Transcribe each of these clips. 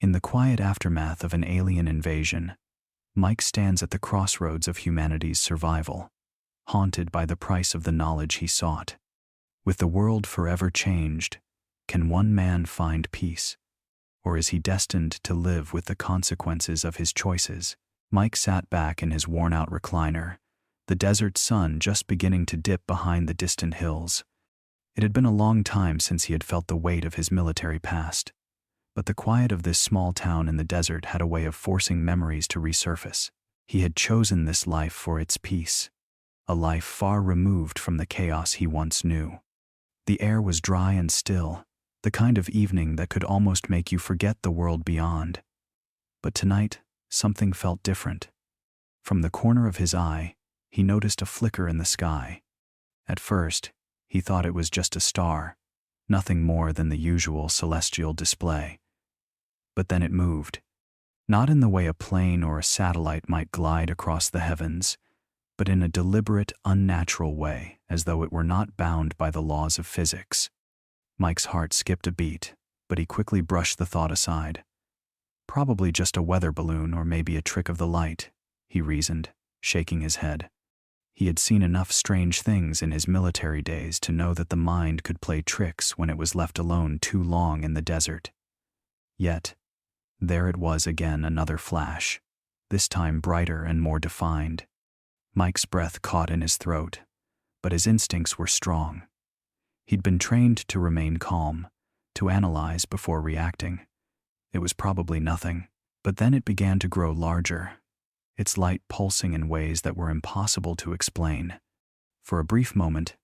In the quiet aftermath of an alien invasion, Mike stands at the crossroads of humanity's survival, haunted by the price of the knowledge he sought. With the world forever changed, can one man find peace? Or is he destined to live with the consequences of his choices? Mike sat back in his worn-out recliner, the desert sun just beginning to dip behind the distant hills. It had been a long time since he had felt the weight of his military past, but the quiet of this small town in the desert had a way of forcing memories to resurface. He had chosen this life for its peace, a life far removed from the chaos he once knew. The air was dry and still, the kind of evening that could almost make you forget the world beyond. But tonight, something felt different. From the corner of his eye, he noticed a flicker in the sky. At first, he thought it was just a star, nothing more than the usual celestial display. But then it moved. Not in the way a plane or a satellite might glide across the heavens, but in a deliberate, unnatural way, as though it were not bound by the laws of physics. Mike's heart skipped a beat, but he quickly brushed the thought aside. Probably just a weather balloon or maybe a trick of the light, he reasoned, shaking his head. He had seen enough strange things in his military days to know that the mind could play tricks when it was left alone too long in the desert. Yet, there it was again, another flash, this time brighter and more defined. Mike's breath caught in his throat, but his instincts were strong. He'd been trained to remain calm, to analyze before reacting. It was probably nothing, but then it began to grow larger, its light pulsing in ways that were impossible to explain. For a brief moment,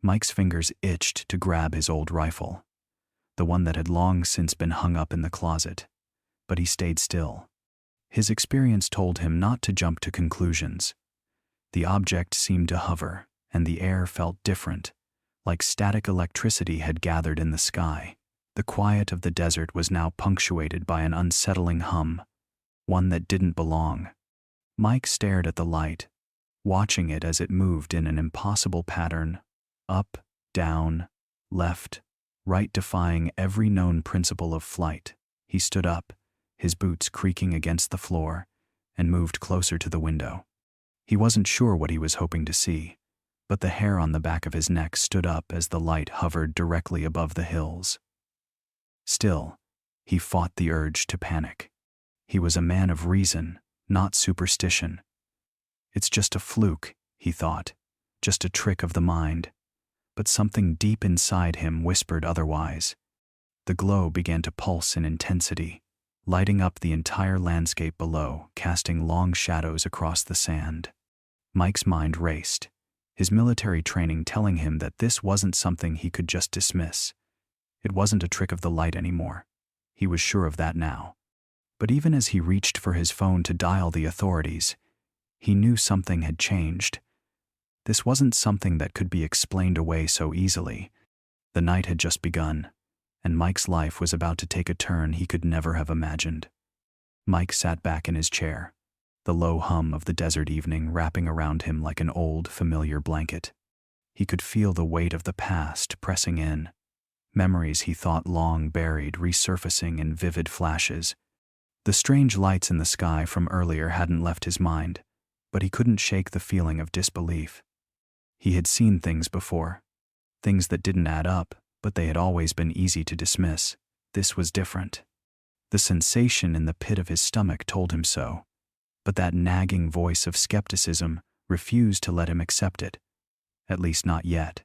Mike's fingers itched to grab his old rifle, the one that had long since been hung up in the closet, but he stayed still. His experience told him not to jump to conclusions. The object seemed to hover, and the air felt different, like static electricity had gathered in the sky. The quiet of the desert was now punctuated by an unsettling hum, one that didn't belong. Mike stared at the light, watching it as it moved in an impossible pattern, up, down, left, right, defying every known principle of flight. He stood up, his boots creaking against the floor, and moved closer to the window. He wasn't sure what he was hoping to see, but the hair on the back of his neck stood up as the light hovered directly above the hills. Still, he fought the urge to panic. He was a man of reason, not superstition. It's just a fluke, he thought, just a trick of the mind. But something deep inside him whispered otherwise. The glow began to pulse in intensity, lighting up the entire landscape below, casting long shadows across the sand. Mike's mind raced, his military training telling him that this wasn't something he could just dismiss. It wasn't a trick of the light anymore. He was sure of that now. But even as he reached for his phone to dial the authorities, he knew something had changed. This wasn't something that could be explained away so easily. The night had just begun, and Mike's life was about to take a turn he could never have imagined. Mike sat back in his chair, the low hum of the desert evening wrapping around him like an old, familiar blanket. He could feel the weight of the past pressing in, memories he thought long buried resurfacing in vivid flashes. The strange lights in the sky from earlier hadn't left his mind, but he couldn't shake the feeling of disbelief. He had seen things before, things that didn't add up, but they had always been easy to dismiss. This was different. The sensation in the pit of his stomach told him so, but that nagging voice of skepticism refused to let him accept it, at least not yet.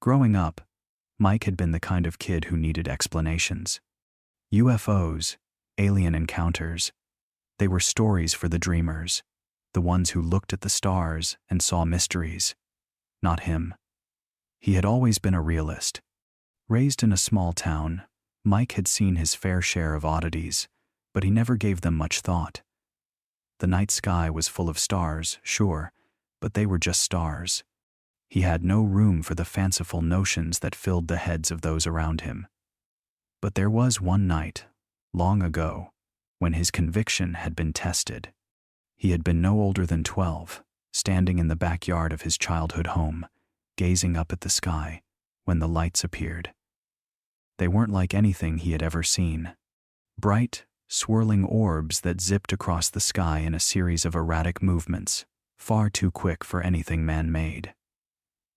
Growing up, Mike had been the kind of kid who needed explanations. UFOs, alien encounters, they were stories for the dreamers, the ones who looked at the stars and saw mysteries. Not him. He had always been a realist. Raised in a small town, Mike had seen his fair share of oddities, but he never gave them much thought. The night sky was full of stars, sure, but they were just stars. He had no room for the fanciful notions that filled the heads of those around him. But there was one night, long ago, when his conviction had been tested. He had been no older than 12, standing in the backyard of his childhood home, gazing up at the sky, when the lights appeared. They weren't like anything he had ever seen. Bright, swirling orbs that zipped across the sky in a series of erratic movements, far too quick for anything man-made.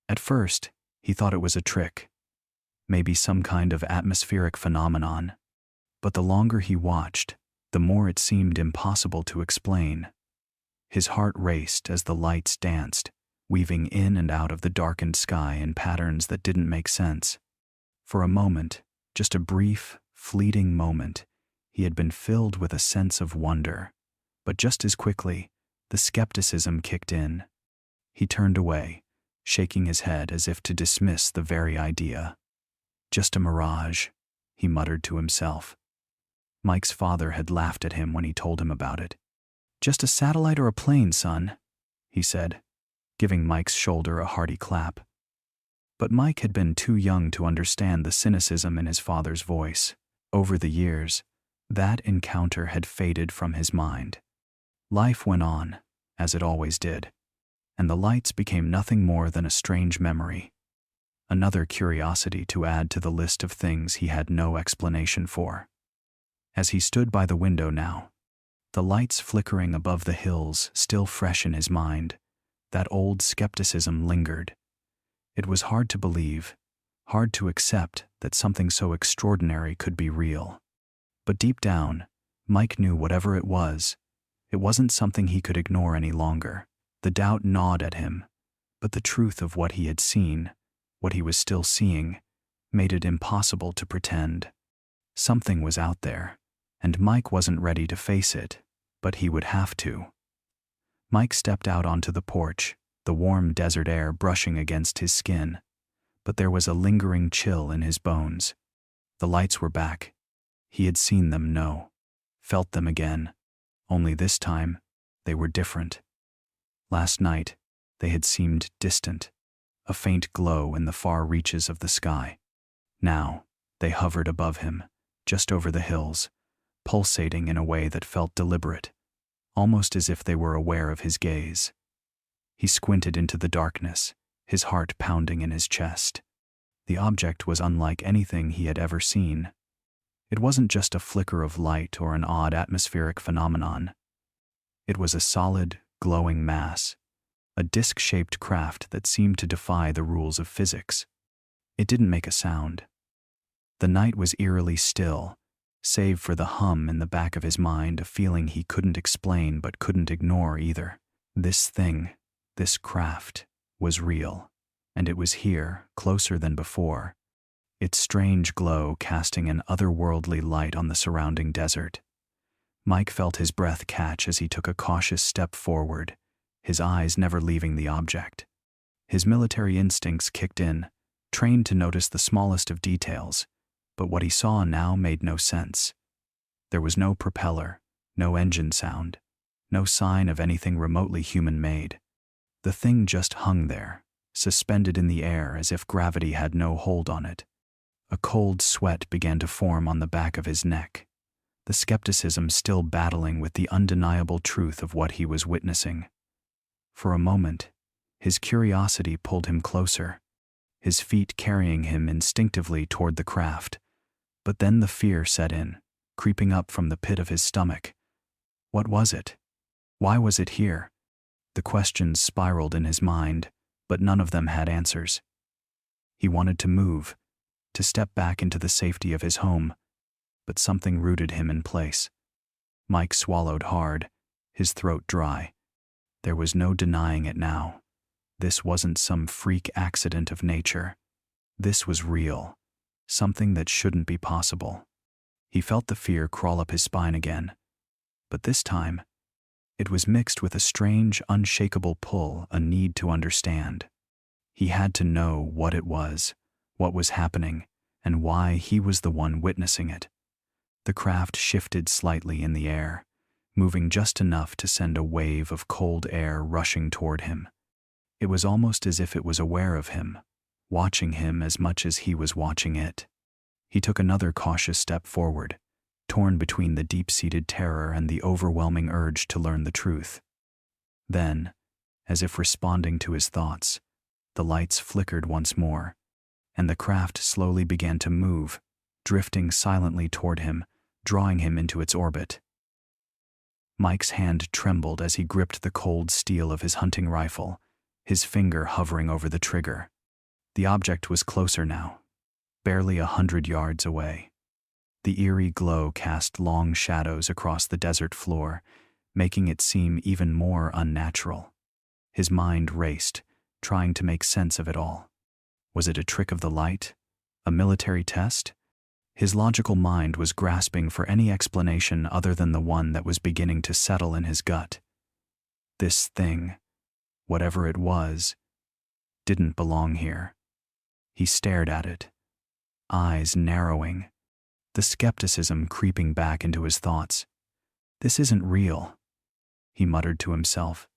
At first, he thought it was a trick, maybe some kind of atmospheric phenomenon, but the longer he watched, the more it seemed impossible to explain. His heart raced as the lights danced, weaving in and out of the darkened sky in patterns that didn't make sense. For a moment, just a brief, fleeting moment, he had been filled with a sense of wonder, but just as quickly, the skepticism kicked in. He turned away, shaking his head as if to dismiss the very idea. Just a mirage, he muttered to himself. Mike's father had laughed at him when he told him about it. Just a satellite or a plane, son, he said, giving Mike's shoulder a hearty clap. But Mike had been too young to understand the cynicism in his father's voice. Over the years, that encounter had faded from his mind. Life went on, as it always did, and the lights became nothing more than a strange memory. Another curiosity to add to the list of things he had no explanation for. As he stood by the window now, the lights flickering above the hills still fresh in his mind, that old skepticism lingered. It was hard to believe, hard to accept that something so extraordinary could be real. But deep down, Mike knew whatever it wasn't something he could ignore any longer. The doubt gnawed at him, but the truth of what he had seen, what he was still seeing, made it impossible to pretend. Something was out there, and Mike wasn't ready to face it, but he would have to. Mike stepped out onto the porch, the warm desert air brushing against his skin, but there was a lingering chill in his bones. The lights were back. He had seen them, felt them again, only this time, they were different. Last night, they had seemed distant, a faint glow in the far reaches of the sky. Now, they hovered above him, just over the hills, pulsating in a way that felt deliberate, almost as if they were aware of his gaze. He squinted into the darkness, his heart pounding in his chest. The object was unlike anything he had ever seen. It wasn't just a flicker of light or an odd atmospheric phenomenon. It was a solid, glowing mass, a disc-shaped craft that seemed to defy the rules of physics. It didn't make a sound. The night was eerily still, save for the hum in the back of his mind, a feeling he couldn't explain but couldn't ignore either. This thing, this craft, was real, and it was here, closer than before, its strange glow casting an otherworldly light on the surrounding desert. Mike felt his breath catch as he took a cautious step forward, his eyes never leaving the object. His military instincts kicked in, trained to notice the smallest of details, but what he saw now made no sense. There was no propeller, no engine sound, no sign of anything remotely human-made. The thing just hung there, suspended in the air as if gravity had no hold on it. A cold sweat began to form on the back of his neck, the skepticism still battling with the undeniable truth of what he was witnessing. For a moment, his curiosity pulled him closer, his feet carrying him instinctively toward the craft. But then the fear set in, creeping up from the pit of his stomach. What was it? Why was it here? The questions spiraled in his mind, but none of them had answers. He wanted to move, to step back into the safety of his home, but something rooted him in place. Mike swallowed hard, his throat dry. There was no denying it now. This wasn't some freak accident of nature. This was real, something that shouldn't be possible. He felt the fear crawl up his spine again, but this time, it was mixed with a strange, unshakable pull, a need to understand. He had to know what it was, what was happening, and why he was the one witnessing it. The craft shifted slightly in the air, moving just enough to send a wave of cold air rushing toward him. It was almost as if it was aware of him, watching him as much as he was watching it. He took another cautious step forward, torn between the deep-seated terror and the overwhelming urge to learn the truth. Then, as if responding to his thoughts, the lights flickered once more, and the craft slowly began to move, drifting silently toward him, drawing him into its orbit. Mike's hand trembled as he gripped the cold steel of his hunting rifle, his finger hovering over the trigger. The object was closer now, barely 100 yards away. The eerie glow cast long shadows across the desert floor, making it seem even more unnatural. His mind raced, trying to make sense of it all. Was it a trick of the light? A military test? His logical mind was grasping for any explanation other than the one that was beginning to settle in his gut. This thing, whatever it was, didn't belong here. He stared at it, eyes narrowing, the skepticism creeping back into his thoughts. This isn't real, he muttered to himself,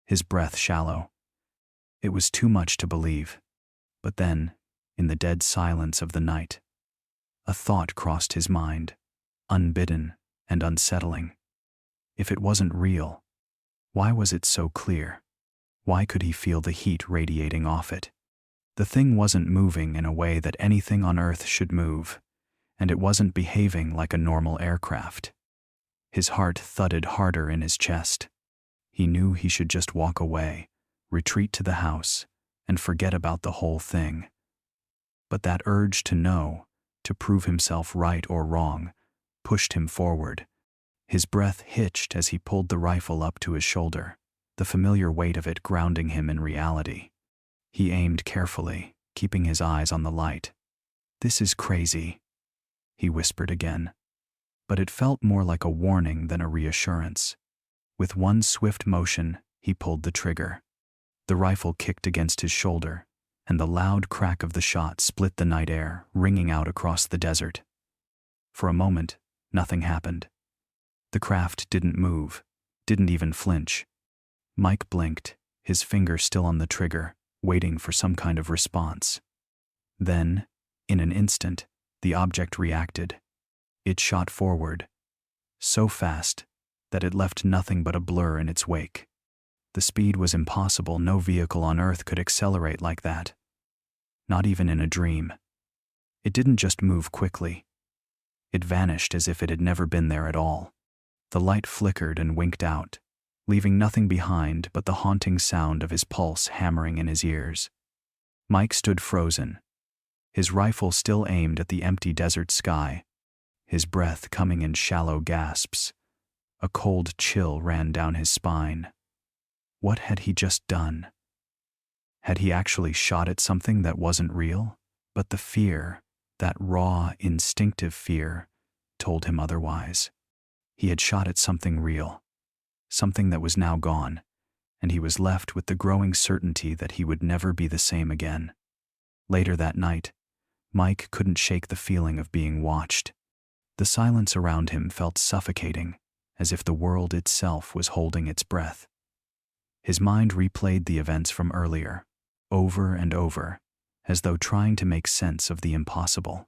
his breath shallow. It was too much to believe. But then, in the dead silence of the night, a thought crossed his mind, unbidden and unsettling. If it wasn't real, why was it so clear? Why could he feel the heat radiating off it? The thing wasn't moving in a way that anything on Earth should move, and it wasn't behaving like a normal aircraft. His heart thudded harder in his chest. He knew he should just walk away, retreat to the house, and forget about the whole thing. But that urge to know, to prove himself right or wrong, pushed him forward. His breath hitched as he pulled the rifle up to his shoulder, the familiar weight of it grounding him in reality. He aimed carefully, keeping his eyes on the light. "This is crazy," he whispered again. But it felt more like a warning than a reassurance. With one swift motion, he pulled the trigger. The rifle kicked against his shoulder, and the loud crack of the shot split the night air, ringing out across the desert. For a moment, nothing happened. The craft didn't move, didn't even flinch. Mike blinked, his finger still on the trigger, waiting for some kind of response. Then, in an instant, the object reacted. It shot forward, so fast that it left nothing but a blur in its wake. The speed was impossible. No vehicle on Earth could accelerate like that. Not even in a dream. It didn't just move quickly. It vanished as if it had never been there at all. The light flickered and winked out, leaving nothing behind but the haunting sound of his pulse hammering in his ears. Mike stood frozen, his rifle still aimed at the empty desert sky, his breath coming in shallow gasps. A cold chill ran down his spine. What had he just done? Had he actually shot at something that wasn't real? But the fear, that raw, instinctive fear, told him otherwise. He had shot at something real, something that was now gone, and he was left with the growing certainty that he would never be the same again. Later that night, Mike couldn't shake the feeling of being watched. The silence around him felt suffocating, as if the world itself was holding its breath. His mind replayed the events from earlier, over and over, as though trying to make sense of the impossible.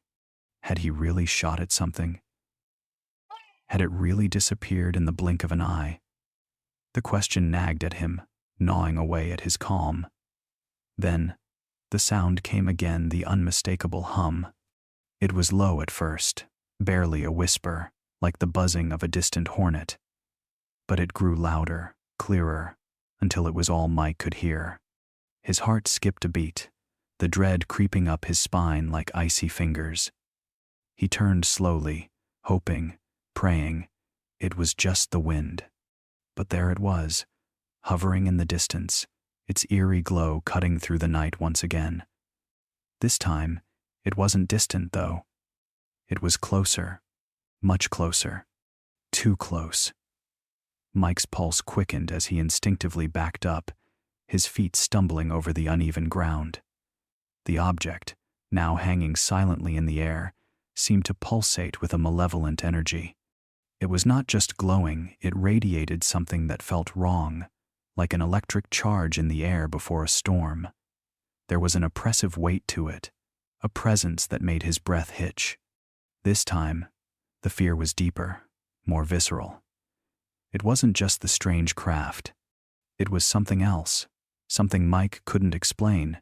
Had he really shot at something? Had it really disappeared in the blink of an eye? The question nagged at him, gnawing away at his calm. Then, the sound came again, the unmistakable hum. It was low at first, barely a whisper, like the buzzing of a distant hornet. But it grew louder, clearer, until it was all Mike could hear. His heart skipped a beat, the dread creeping up his spine like icy fingers. He turned slowly, hoping, praying. It was just the wind. But there it was, hovering in the distance, its eerie glow cutting through the night once again. This time, it wasn't distant, though. It was closer, much closer, too close. Mike's pulse quickened as he instinctively backed up, his feet stumbling over the uneven ground. The object, now hanging silently in the air, seemed to pulsate with a malevolent energy. It was not just glowing, it radiated something that felt wrong, like an electric charge in the air before a storm. There was an oppressive weight to it, a presence that made his breath hitch. This time, the fear was deeper, more visceral. It wasn't just the strange craft. It was something else, something Mike couldn't explain,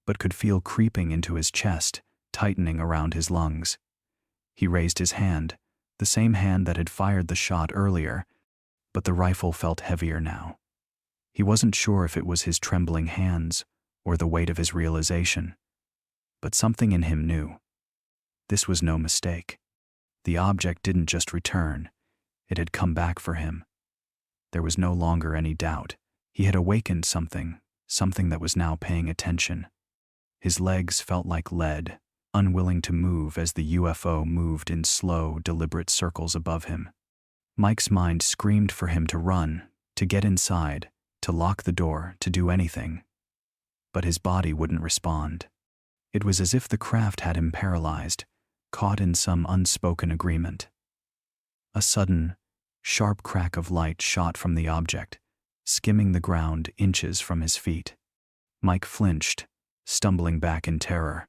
but could feel creeping into his chest, tightening around his lungs. He raised his hand, The same hand that had fired the shot earlier, but the rifle felt heavier now. He wasn't sure if it was his trembling hands or the weight of his realization, but something in him knew. This was no mistake. The object didn't just return, it had come back for him. There was no longer any doubt. He had awakened something that was now paying attention. His legs felt like lead, unwilling to move as the UFO moved in slow, deliberate circles above him. Mike's mind screamed for him to run, to get inside, to lock the door, to do anything. But his body wouldn't respond. It was as if the craft had him paralyzed, caught in some unspoken agreement. A sudden, sharp crack of light shot from the object, skimming the ground inches from his feet. Mike flinched, stumbling back in terror.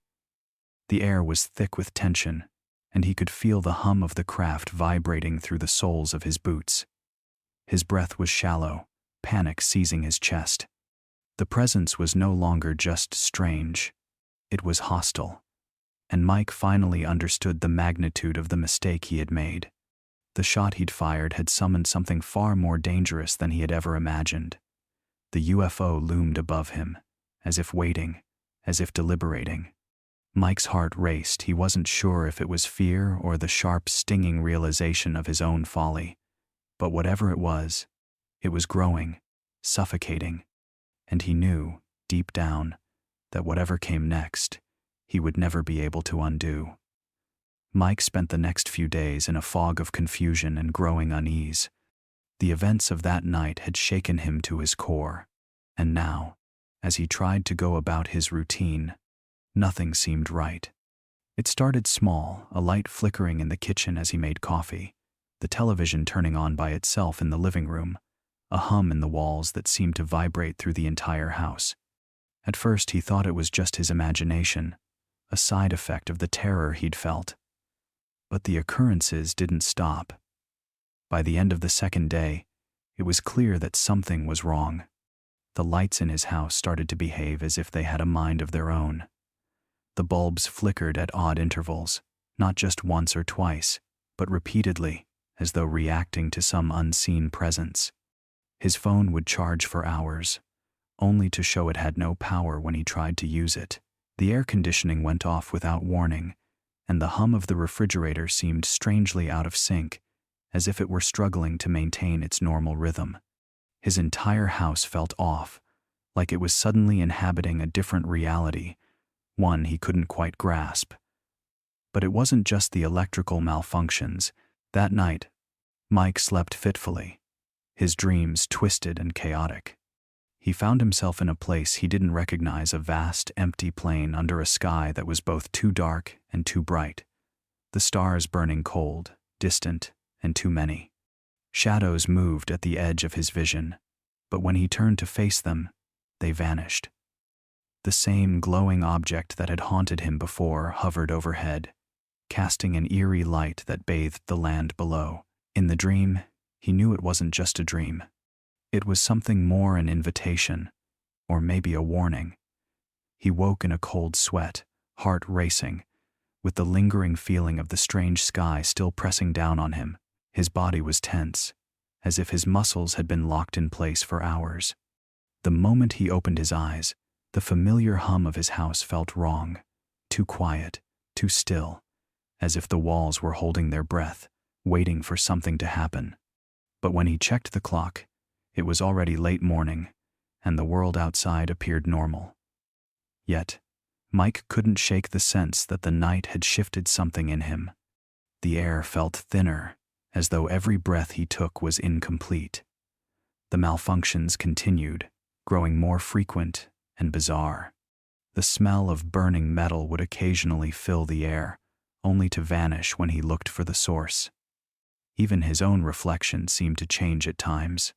The air was thick with tension, and he could feel the hum of the craft vibrating through the soles of his boots. His breath was shallow, panic seizing his chest. The presence was no longer just strange, it was hostile. And Mike finally understood the magnitude of the mistake he had made. The shot he'd fired had summoned something far more dangerous than he had ever imagined. The UFO loomed above him, as if waiting, as if deliberating. Mike's heart raced. He wasn't sure if it was fear or the sharp, stinging realization of his own folly. But whatever it was growing, suffocating. And he knew, deep down, that whatever came next, he would never be able to undo. Mike spent the next few days in a fog of confusion and growing unease. The events of that night had shaken him to his core, and now, as he tried to go about his routine, nothing seemed right. It started small, a light flickering in the kitchen as he made coffee, the television turning on by itself in the living room, a hum in the walls that seemed to vibrate through the entire house. At first he thought it was just his imagination, a side effect of the terror he'd felt. But the occurrences didn't stop. By the end of the second day, it was clear that something was wrong. The lights in his house started to behave as if they had a mind of their own. The bulbs flickered at odd intervals, not just once or twice, but repeatedly, as though reacting to some unseen presence. His phone would charge for hours, only to show it had no power when he tried to use it. The air conditioning went off without warning, and the hum of the refrigerator seemed strangely out of sync, as if it were struggling to maintain its normal rhythm. His entire house felt off, like it was suddenly inhabiting a different reality, one he couldn't quite grasp. But it wasn't just the electrical malfunctions. That night, Mike slept fitfully, his dreams twisted and chaotic. He found himself in a place he didn't recognize, a vast, empty plain under a sky that was both too dark and too bright, the stars burning cold, distant, and too many. Shadows moved at the edge of his vision, but when he turned to face them, they vanished. The same glowing object that had haunted him before hovered overhead, casting an eerie light that bathed the land below. In the dream, he knew it wasn't just a dream. It was something more, an invitation, or maybe a warning. He woke in a cold sweat, heart racing, with the lingering feeling of the strange sky still pressing down on him. His body was tense, as if his muscles had been locked in place for hours. The moment he opened his eyes, the familiar hum of his house felt wrong, too quiet, too still, as if the walls were holding their breath, waiting for something to happen. But when he checked the clock, it was already late morning, and the world outside appeared normal. Yet, Mike couldn't shake the sense that the night had shifted something in him. The air felt thinner, as though every breath he took was incomplete. The malfunctions continued, growing more frequent and bizarre. The smell of burning metal would occasionally fill the air, only to vanish when he looked for the source. Even his own reflection seemed to change at times.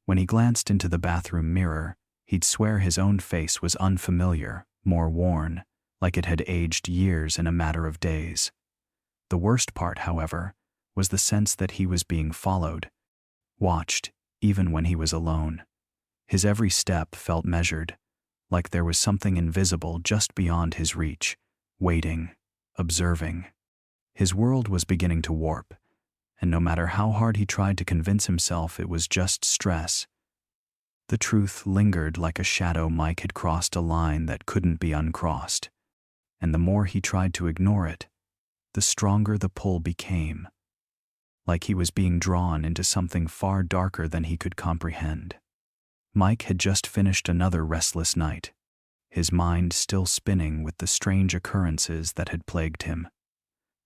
When he glanced into the bathroom mirror, he'd swear his own face was unfamiliar, more worn, like it had aged years in a matter of days. The worst part, however, was the sense that he was being followed, watched, even when he was alone. His every step felt measured, like there was something invisible just beyond his reach, waiting, observing. His world was beginning to warp, and no matter how hard he tried to convince himself it was just stress, the truth lingered like a shadow. Mike had crossed a line that couldn't be uncrossed, and the more he tried to ignore it, the stronger the pull became, like he was being drawn into something far darker than he could comprehend. Mike had just finished another restless night, his mind still spinning with the strange occurrences that had plagued him.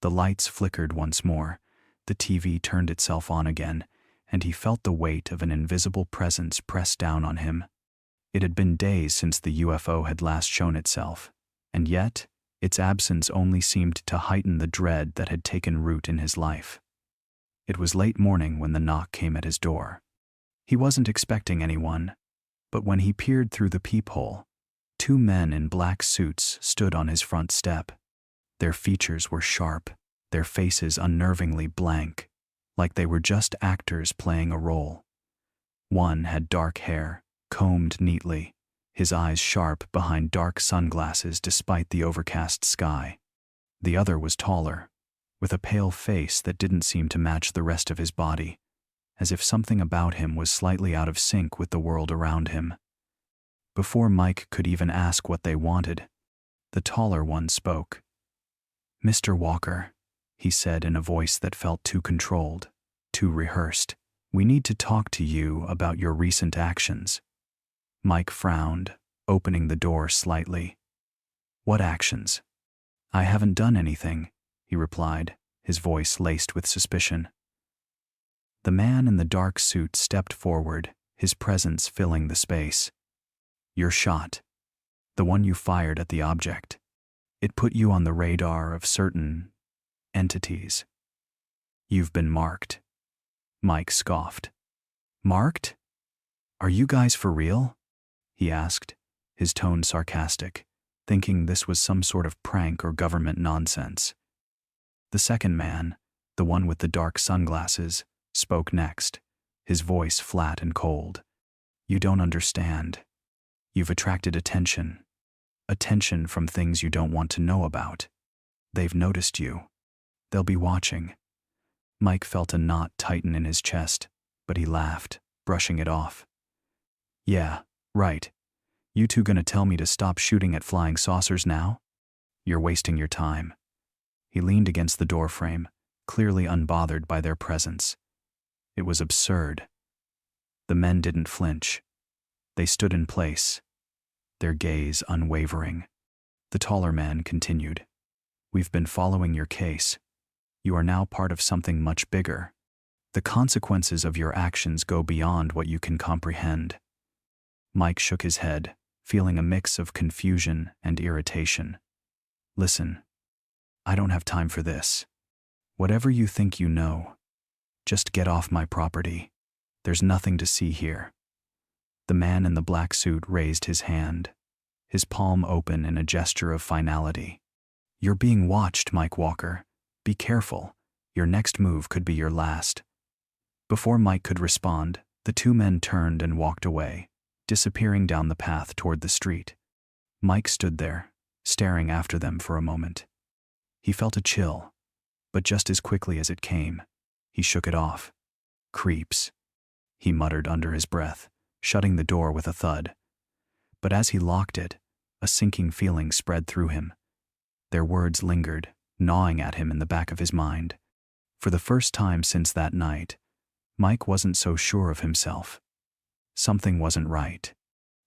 The lights flickered once more, the TV turned itself on again, and he felt the weight of an invisible presence press down on him. It had been days since the UFO had last shown itself, and yet its absence only seemed to heighten the dread that had taken root in his life. It was late morning when the knock came at his door. He wasn't expecting anyone, but when he peered through the peephole, 2 men in black suits stood on his front step. Their features were sharp, their faces unnervingly blank, like they were just actors playing a role. One had dark hair, combed neatly, his eyes sharp behind dark sunglasses despite the overcast sky. The other was taller, with a pale face that didn't seem to match the rest of his body, as if something about him was slightly out of sync with the world around him. Before Mike could even ask what they wanted, the taller one spoke. "Mr. Walker," he said in a voice that felt too controlled, too rehearsed, "we need to talk to you about your recent actions." Mike frowned, opening the door slightly. "What actions?" "I haven't done anything," he replied, his voice laced with suspicion. The man in the dark suit stepped forward, his presence filling the space. "Your shot. The one you fired at the object. It put you on the radar of certain entities. You've been marked." Mike scoffed. "Marked? Are you guys for real?" he asked, his tone sarcastic, thinking this was some sort of prank or government nonsense. The second man, the one with the dark sunglasses, spoke next, his voice flat and cold. "You don't understand. You've attracted attention. Attention from things you don't want to know about. They've noticed you. They'll be watching." Mike felt a knot tighten in his chest, but he laughed, brushing it off. "Yeah, right. You two gonna tell me to stop shooting at flying saucers now? You're wasting your time." He leaned against the doorframe, clearly unbothered by their presence. It was absurd. The men didn't flinch. They stood in place, their gaze unwavering. The taller man continued. "We've been following your case. You are now part of something much bigger. The consequences of your actions go beyond what you can comprehend." Mike shook his head, feeling a mix of confusion and irritation. "Listen, I don't have time for this. Whatever you think you know, just get off my property. There's nothing to see here." The man in the black suit raised his hand, his palm open in a gesture of finality. "You're being watched, Mike Walker. Be careful. Your next move could be your last." Before Mike could respond, the 2 men turned and walked away, disappearing down the path toward the street. Mike stood there, staring after them for a moment. He felt a chill, but just as quickly as it came, he shook it off. "Creeps," he muttered under his breath, shutting the door with a thud. But as he locked it, a sinking feeling spread through him. Their words lingered, gnawing at him in the back of his mind. For the first time since that night, Mike wasn't so sure of himself. Something wasn't right.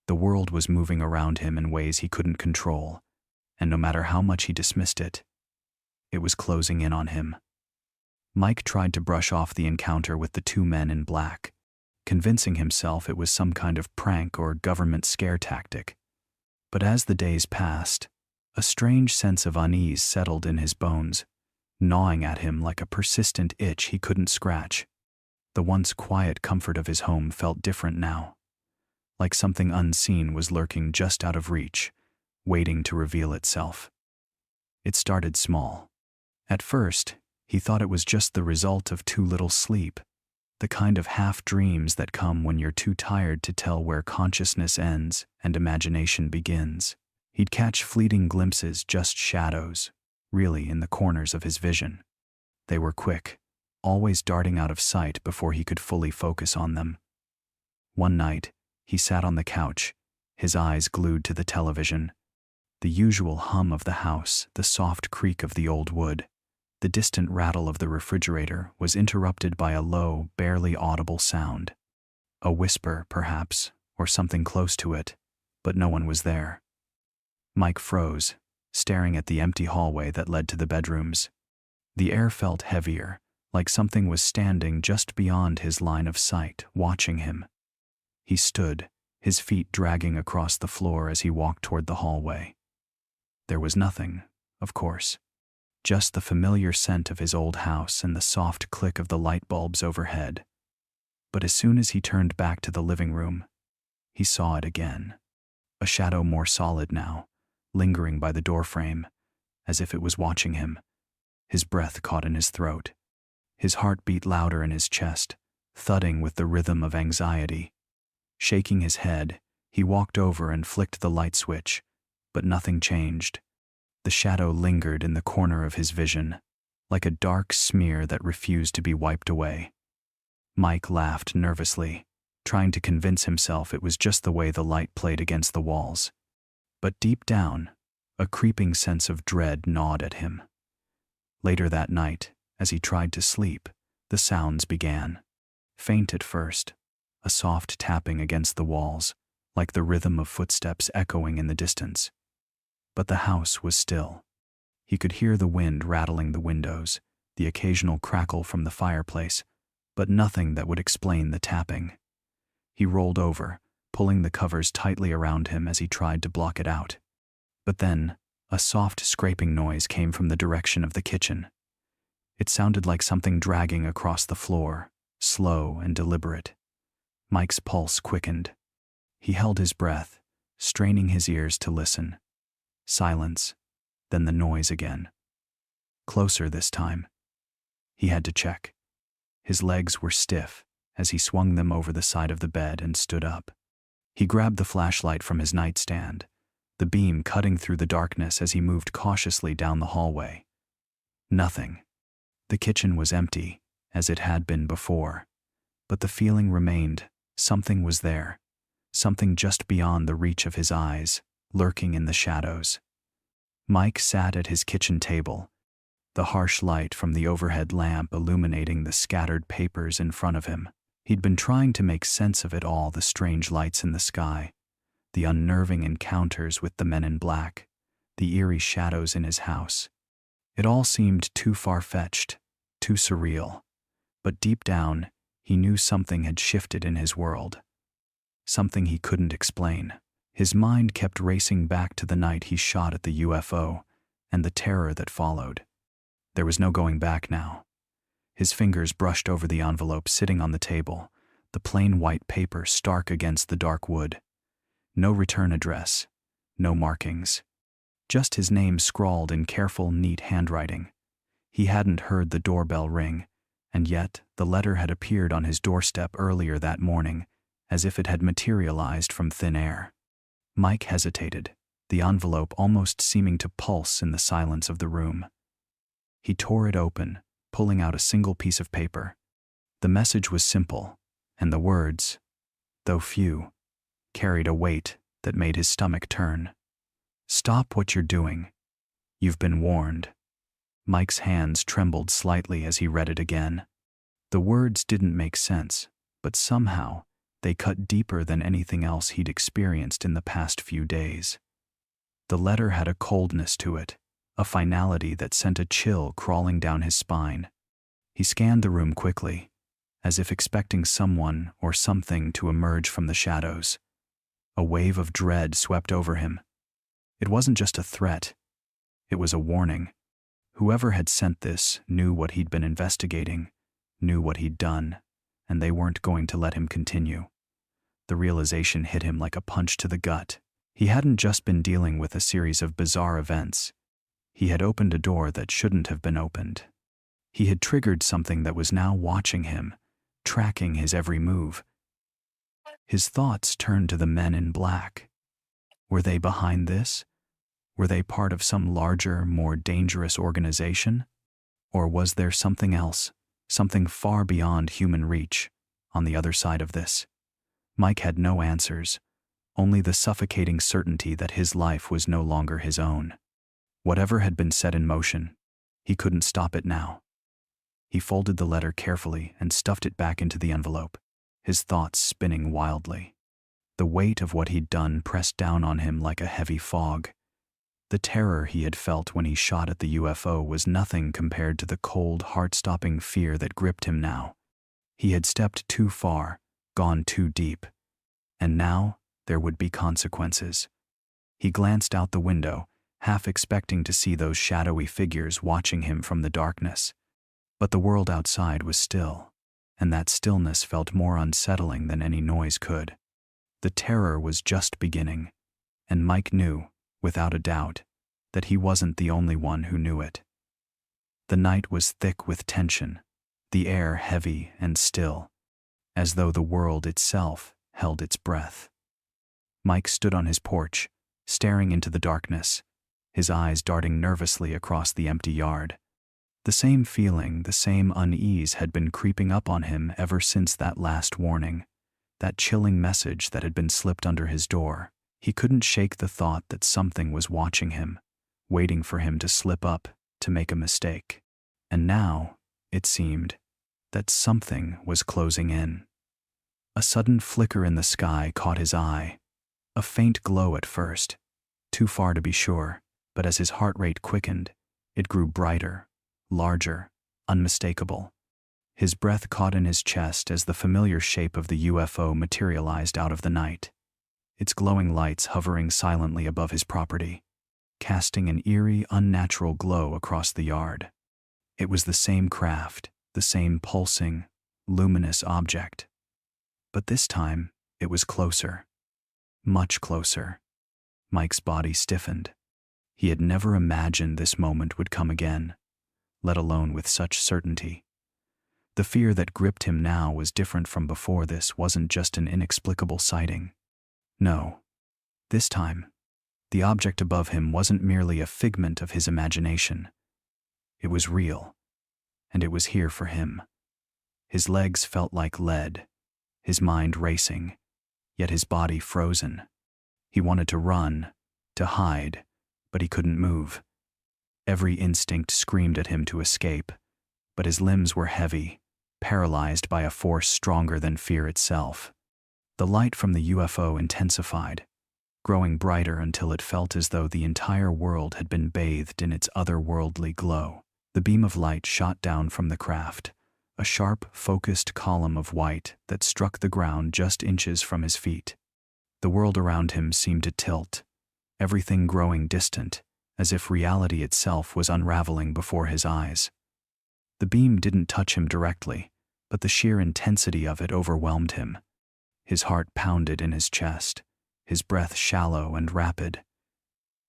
The world was moving around him in ways he couldn't control, and no matter how much he dismissed it, it was closing in on him. Mike tried to brush off the encounter with the 2 men in black, convincing himself it was some kind of prank or government scare tactic. But as the days passed, a strange sense of unease settled in his bones, gnawing at him like a persistent itch he couldn't scratch. The once quiet comfort of his home felt different now, like something unseen was lurking just out of reach, waiting to reveal itself. It started small. At first, he thought it was just the result of too little sleep, the kind of half-dreams that come when you're too tired to tell where consciousness ends and imagination begins. He'd catch fleeting glimpses, just shadows, really in the corners of his vision. They were quick, always darting out of sight before he could fully focus on them. One night, he sat on the couch, his eyes glued to the television. The usual hum of the house, the soft creak of the old wood, the distant rattle of the refrigerator was interrupted by a low, barely audible sound. A whisper, perhaps, or something close to it, but no one was there. Mike froze, staring at the empty hallway that led to the bedrooms. The air felt heavier, like something was standing just beyond his line of sight, watching him. He stood, his feet dragging across the floor as he walked toward the hallway. There was nothing, of course. Just the familiar scent of his old house and the soft click of the light bulbs overhead. But as soon as he turned back to the living room, he saw it again. A shadow more solid now, lingering by the doorframe, as if it was watching him. His breath caught in his throat. His heart beat louder in his chest, thudding with the rhythm of anxiety. Shaking his head, he walked over and flicked the light switch, but nothing changed. The shadow lingered in the corner of his vision, like a dark smear that refused to be wiped away. Mike laughed nervously, trying to convince himself it was just the way the light played against the walls. But deep down, a creeping sense of dread gnawed at him. Later that night, as he tried to sleep, the sounds began. Faint at first, a soft tapping against the walls, like the rhythm of footsteps echoing in the distance. But the house was still. He could hear the wind rattling the windows, the occasional crackle from the fireplace, but nothing that would explain the tapping. He rolled over, pulling the covers tightly around him as he tried to block it out. But then, a soft scraping noise came from the direction of the kitchen. It sounded like something dragging across the floor, slow and deliberate. Mike's pulse quickened. He held his breath, straining his ears to listen. Silence, then the noise again. Closer this time. He had to check. His legs were stiff as he swung them over the side of the bed and stood up. He grabbed the flashlight from his nightstand, the beam cutting through the darkness as he moved cautiously down the hallway. Nothing. The kitchen was empty, as it had been before. But the feeling remained. Something was there. Something just beyond the reach of his eyes, lurking in the shadows. Mike sat at his kitchen table, the harsh light from the overhead lamp illuminating the scattered papers in front of him. He'd been trying to make sense of it all, the strange lights in the sky, the unnerving encounters with the men in black, the eerie shadows in his house. It all seemed too far-fetched, too surreal. But deep down, he knew something had shifted in his world. Something he couldn't explain. His mind kept racing back to the night he shot at the UFO and the terror that followed. There was no going back now. His fingers brushed over the envelope sitting on the table, the plain white paper stark against the dark wood. No return address, no markings. Just his name scrawled in careful, neat handwriting. He hadn't heard the doorbell ring, and yet the letter had appeared on his doorstep earlier that morning, as if it had materialized from thin air. Mike hesitated, the envelope almost seeming to pulse in the silence of the room. He tore it open, pulling out a single piece of paper. The message was simple, and the words, though few, carried a weight that made his stomach turn. "Stop what you're doing. You've been warned." Mike's hands trembled slightly as he read it again. The words didn't make sense, but somehow they cut deeper than anything else he'd experienced in the past few days. The letter had a coldness to it, a finality that sent a chill crawling down his spine. He scanned the room quickly, as if expecting someone or something to emerge from the shadows. A wave of dread swept over him. It wasn't just a threat. It was a warning. Whoever had sent this knew what he'd been investigating, knew what he'd done, and they weren't going to let him continue. The realization hit him like a punch to the gut. He hadn't just been dealing with a series of bizarre events. He had opened a door that shouldn't have been opened. He had triggered something that was now watching him, tracking his every move. His thoughts turned to the men in black. Were they behind this? Were they part of some larger, more dangerous organization? Or was there something else, something far beyond human reach, on the other side of this. Mike had no answers, only the suffocating certainty that his life was no longer his own. Whatever had been set in motion, he couldn't stop it now. He folded the letter carefully and stuffed it back into the envelope, his thoughts spinning wildly. The weight of what he'd done pressed down on him like a heavy fog. The terror he had felt when he shot at the UFO was nothing compared to the cold, heart-stopping fear that gripped him now. He had stepped too far, gone too deep, and now there would be consequences. He glanced out the window, half expecting to see those shadowy figures watching him from the darkness. But the world outside was still, and that stillness felt more unsettling than any noise could. The terror was just beginning, and Mike knew, without a doubt, that he wasn't the only one who knew it. The night was thick with tension, the air heavy and still, as though the world itself held its breath. Mike stood on his porch, staring into the darkness, his eyes darting nervously across the empty yard. The same feeling, the same unease had been creeping up on him ever since that last warning, that chilling message that had been slipped under his door. He couldn't shake the thought that something was watching him, waiting for him to slip up, to make a mistake. And now, it seemed, that something was closing in. A sudden flicker in the sky caught his eye, a faint glow at first, too far to be sure, but as his heart rate quickened, it grew brighter, larger, unmistakable. His breath caught in his chest as the familiar shape of the UFO materialized out of the night, its glowing lights hovering silently above his property, casting an eerie, unnatural glow across the yard. It was the same craft, the same pulsing, luminous object. But this time, it was closer. Much closer. Mike's body stiffened. He had never imagined this moment would come again, let alone with such certainty. The fear that gripped him now was different from before. This wasn't just an inexplicable sighting. No. This time, the object above him wasn't merely a figment of his imagination. It was real, and it was here for him. His legs felt like lead, his mind racing, yet his body frozen. He wanted to run, to hide, but he couldn't move. Every instinct screamed at him to escape, but his limbs were heavy, paralyzed by a force stronger than fear itself. The light from the UFO intensified, growing brighter until it felt as though the entire world had been bathed in its otherworldly glow. The beam of light shot down from the craft, a sharp, focused column of white that struck the ground just inches from his feet. The world around him seemed to tilt, everything growing distant, as if reality itself was unraveling before his eyes. The beam didn't touch him directly, but the sheer intensity of it overwhelmed him. His heart pounded in his chest, his breath shallow and rapid.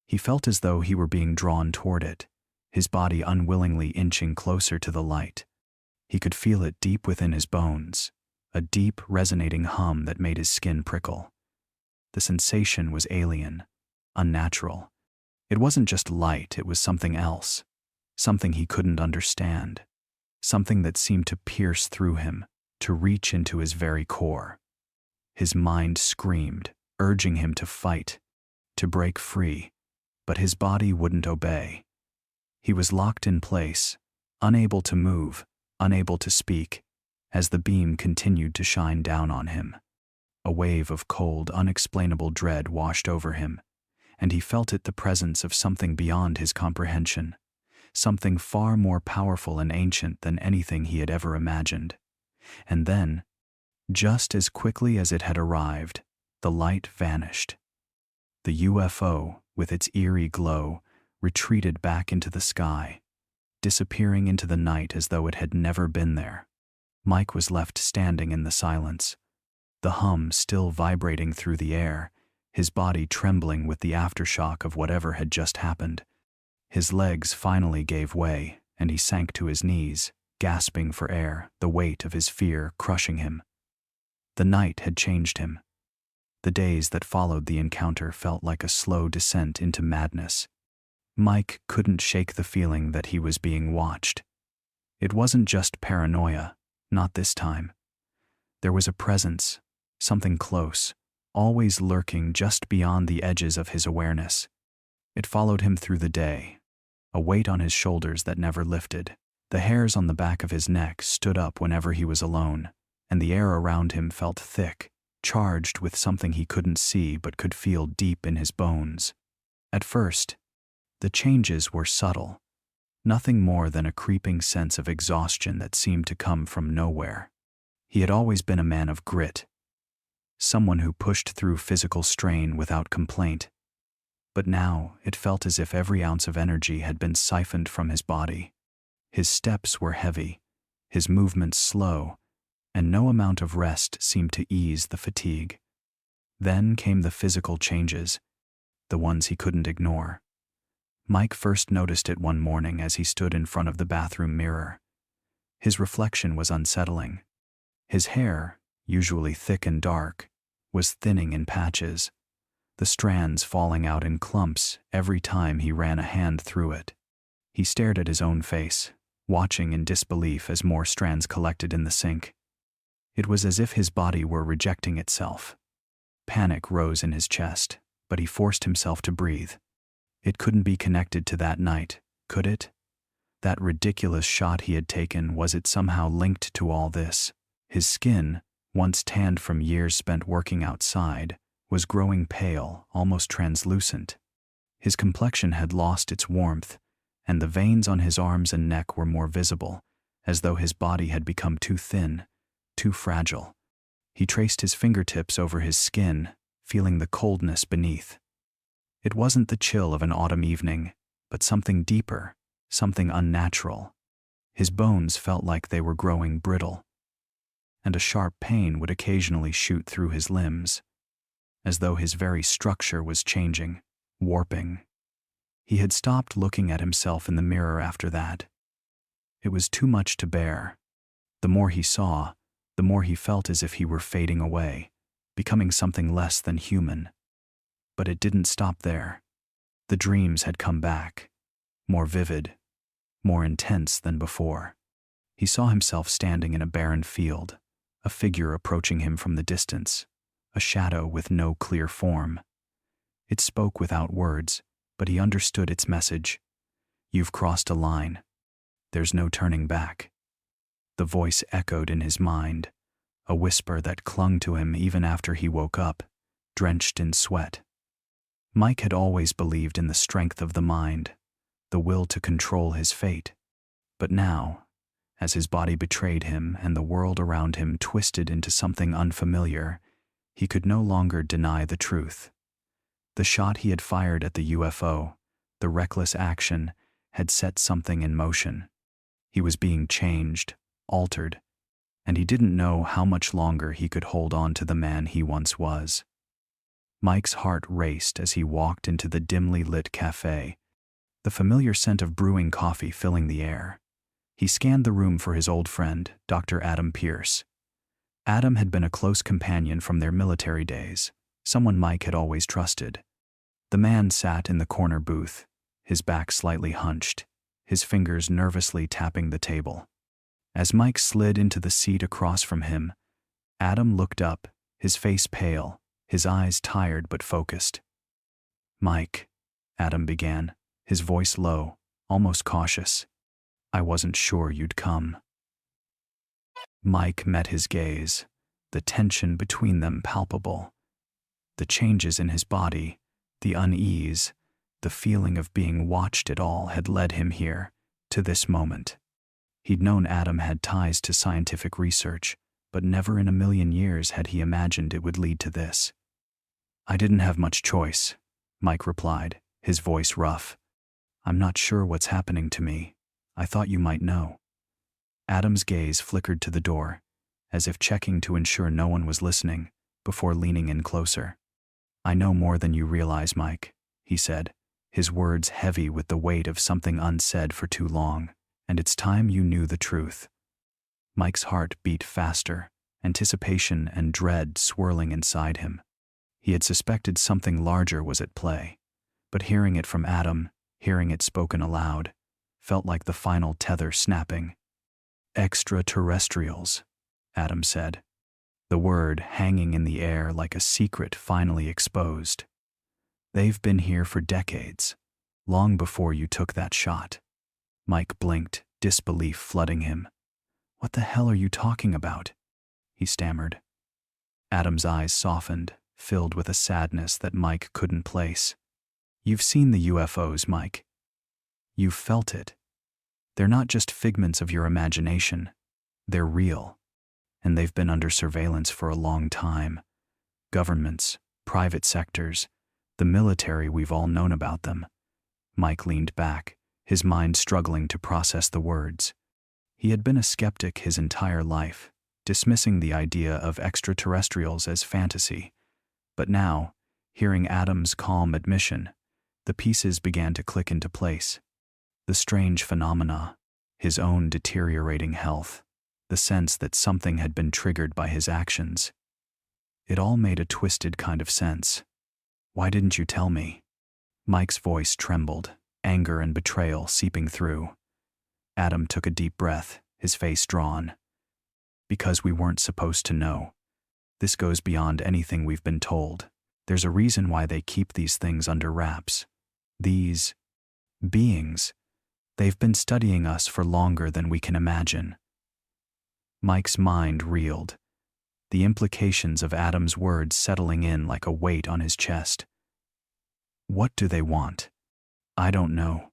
He felt as though he were being drawn toward it, his body unwillingly inching closer to the light. He could feel it deep within his bones, a deep, resonating hum that made his skin prickle. The sensation was alien, unnatural. It wasn't just light, it was something else, something he couldn't understand, something that seemed to pierce through him, to reach into his very core. His mind screamed, urging him to fight, to break free, but his body wouldn't obey. He was locked in place, unable to move, unable to speak, as the beam continued to shine down on him. A wave of cold, unexplainable dread washed over him, and he felt the presence of something beyond his comprehension, something far more powerful and ancient than anything he had ever imagined. And then, just as quickly as it had arrived, the light vanished. The UFO, with its eerie glow, retreated back into the sky, disappearing into the night as though it had never been there. Mike was left standing in the silence, the hum still vibrating through the air, his body trembling with the aftershock of whatever had just happened. His legs finally gave way, and he sank to his knees, gasping for air, the weight of his fear crushing him. The night had changed him. The days that followed the encounter felt like a slow descent into madness. Mike couldn't shake the feeling that he was being watched. It wasn't just paranoia, not this time. There was a presence, something close, always lurking just beyond the edges of his awareness. It followed him through the day, a weight on his shoulders that never lifted. The hairs on the back of his neck stood up whenever he was alone, and the air around him felt thick, charged with something he couldn't see but could feel deep in his bones. At first, the changes were subtle, nothing more than a creeping sense of exhaustion that seemed to come from nowhere. He had always been a man of grit, someone who pushed through physical strain without complaint. But now it felt as if every ounce of energy had been siphoned from his body. His steps were heavy, his movements slow, and no amount of rest seemed to ease the fatigue. Then came the physical changes, the ones he couldn't ignore. Mike first noticed it one morning as he stood in front of the bathroom mirror. His reflection was unsettling. His hair, usually thick and dark, was thinning in patches, the strands falling out in clumps every time he ran a hand through it. He stared at his own face, watching in disbelief as more strands collected in the sink. It was as if his body were rejecting itself. Panic rose in his chest, but he forced himself to breathe. It couldn't be connected to that night, could it? That ridiculous shot he had taken, was it somehow linked to all this? His skin, once tanned from years spent working outside, was growing pale, almost translucent. His complexion had lost its warmth, and the veins on his arms and neck were more visible, as though his body had become too thin, too fragile. He traced his fingertips over his skin, feeling the coldness beneath. It wasn't the chill of an autumn evening, but something deeper, something unnatural. His bones felt like they were growing brittle, and a sharp pain would occasionally shoot through his limbs, as though his very structure was changing, warping. He had stopped looking at himself in the mirror after that. It was too much to bear. The more he saw, the more he felt as if he were fading away, becoming something less than human. But it didn't stop there. The dreams had come back, more vivid, more intense than before. He saw himself standing in a barren field, a figure approaching him from the distance, a shadow with no clear form. It spoke without words, but he understood its message. You've crossed a line. There's no turning back. The voice echoed in his mind, a whisper that clung to him even after he woke up, drenched in sweat. Mike had always believed in the strength of the mind, the will to control his fate. But now, as his body betrayed him and the world around him twisted into something unfamiliar, he could no longer deny the truth. The shot he had fired at the UFO, the reckless action, had set something in motion. He was being changed, altered, and he didn't know how much longer he could hold on to the man he once was. Mike's heart raced as he walked into the dimly lit cafe, the familiar scent of brewing coffee filling the air. He scanned the room for his old friend, Dr. Adam Pierce. Adam had been a close companion from their military days, someone Mike had always trusted. The man sat in the corner booth, his back slightly hunched, his fingers nervously tapping the table. As Mike slid into the seat across from him, Adam looked up, his face pale, his eyes tired but focused. "Mike," Adam began, his voice low, almost cautious. "I wasn't sure you'd come." Mike met his gaze, the tension between them palpable. The changes in his body, the unease, the feeling of being watched, it all had led him here, to this moment. He'd known Adam had ties to scientific research, but never in a million years had he imagined it would lead to this. "I didn't have much choice," Mike replied, his voice rough. "I'm not sure what's happening to me. I thought you might know." Adam's gaze flickered to the door, as if checking to ensure no one was listening, before leaning in closer. "I know more than you realize, Mike," he said, his words heavy with the weight of something unsaid for too long, "and it's time you knew the truth." Mike's heart beat faster, anticipation and dread swirling inside him. He had suspected something larger was at play, but hearing it from Adam, hearing it spoken aloud, felt like the final tether snapping. Extraterrestrials, Adam said, the word hanging in the air like a secret finally exposed. They've been here for decades, long before you took that shot. Mike blinked, disbelief flooding him. What the hell are you talking about? He stammered. Adam's eyes softened, filled with a sadness that Mike couldn't place. You've seen the UFOs, Mike. You've felt it. They're not just figments of your imagination. They're real. And they've been under surveillance for a long time. Governments, private sectors, the military, we've all known about them. Mike leaned back, his mind struggling to process the words. He had been a skeptic his entire life, dismissing the idea of extraterrestrials as fantasy. But now, hearing Adam's calm admission, the pieces began to click into place. The strange phenomena, his own deteriorating health, the sense that something had been triggered by his actions. It all made a twisted kind of sense. Why didn't you tell me? Mike's voice trembled, anger and betrayal seeping through. Adam took a deep breath, his face drawn. Because we weren't supposed to know. This goes beyond anything we've been told. There's a reason why they keep these things under wraps. These beings, they've been studying us for longer than we can imagine. Mike's mind reeled, the implications of Adam's words settling in like a weight on his chest. What do they want? I don't know,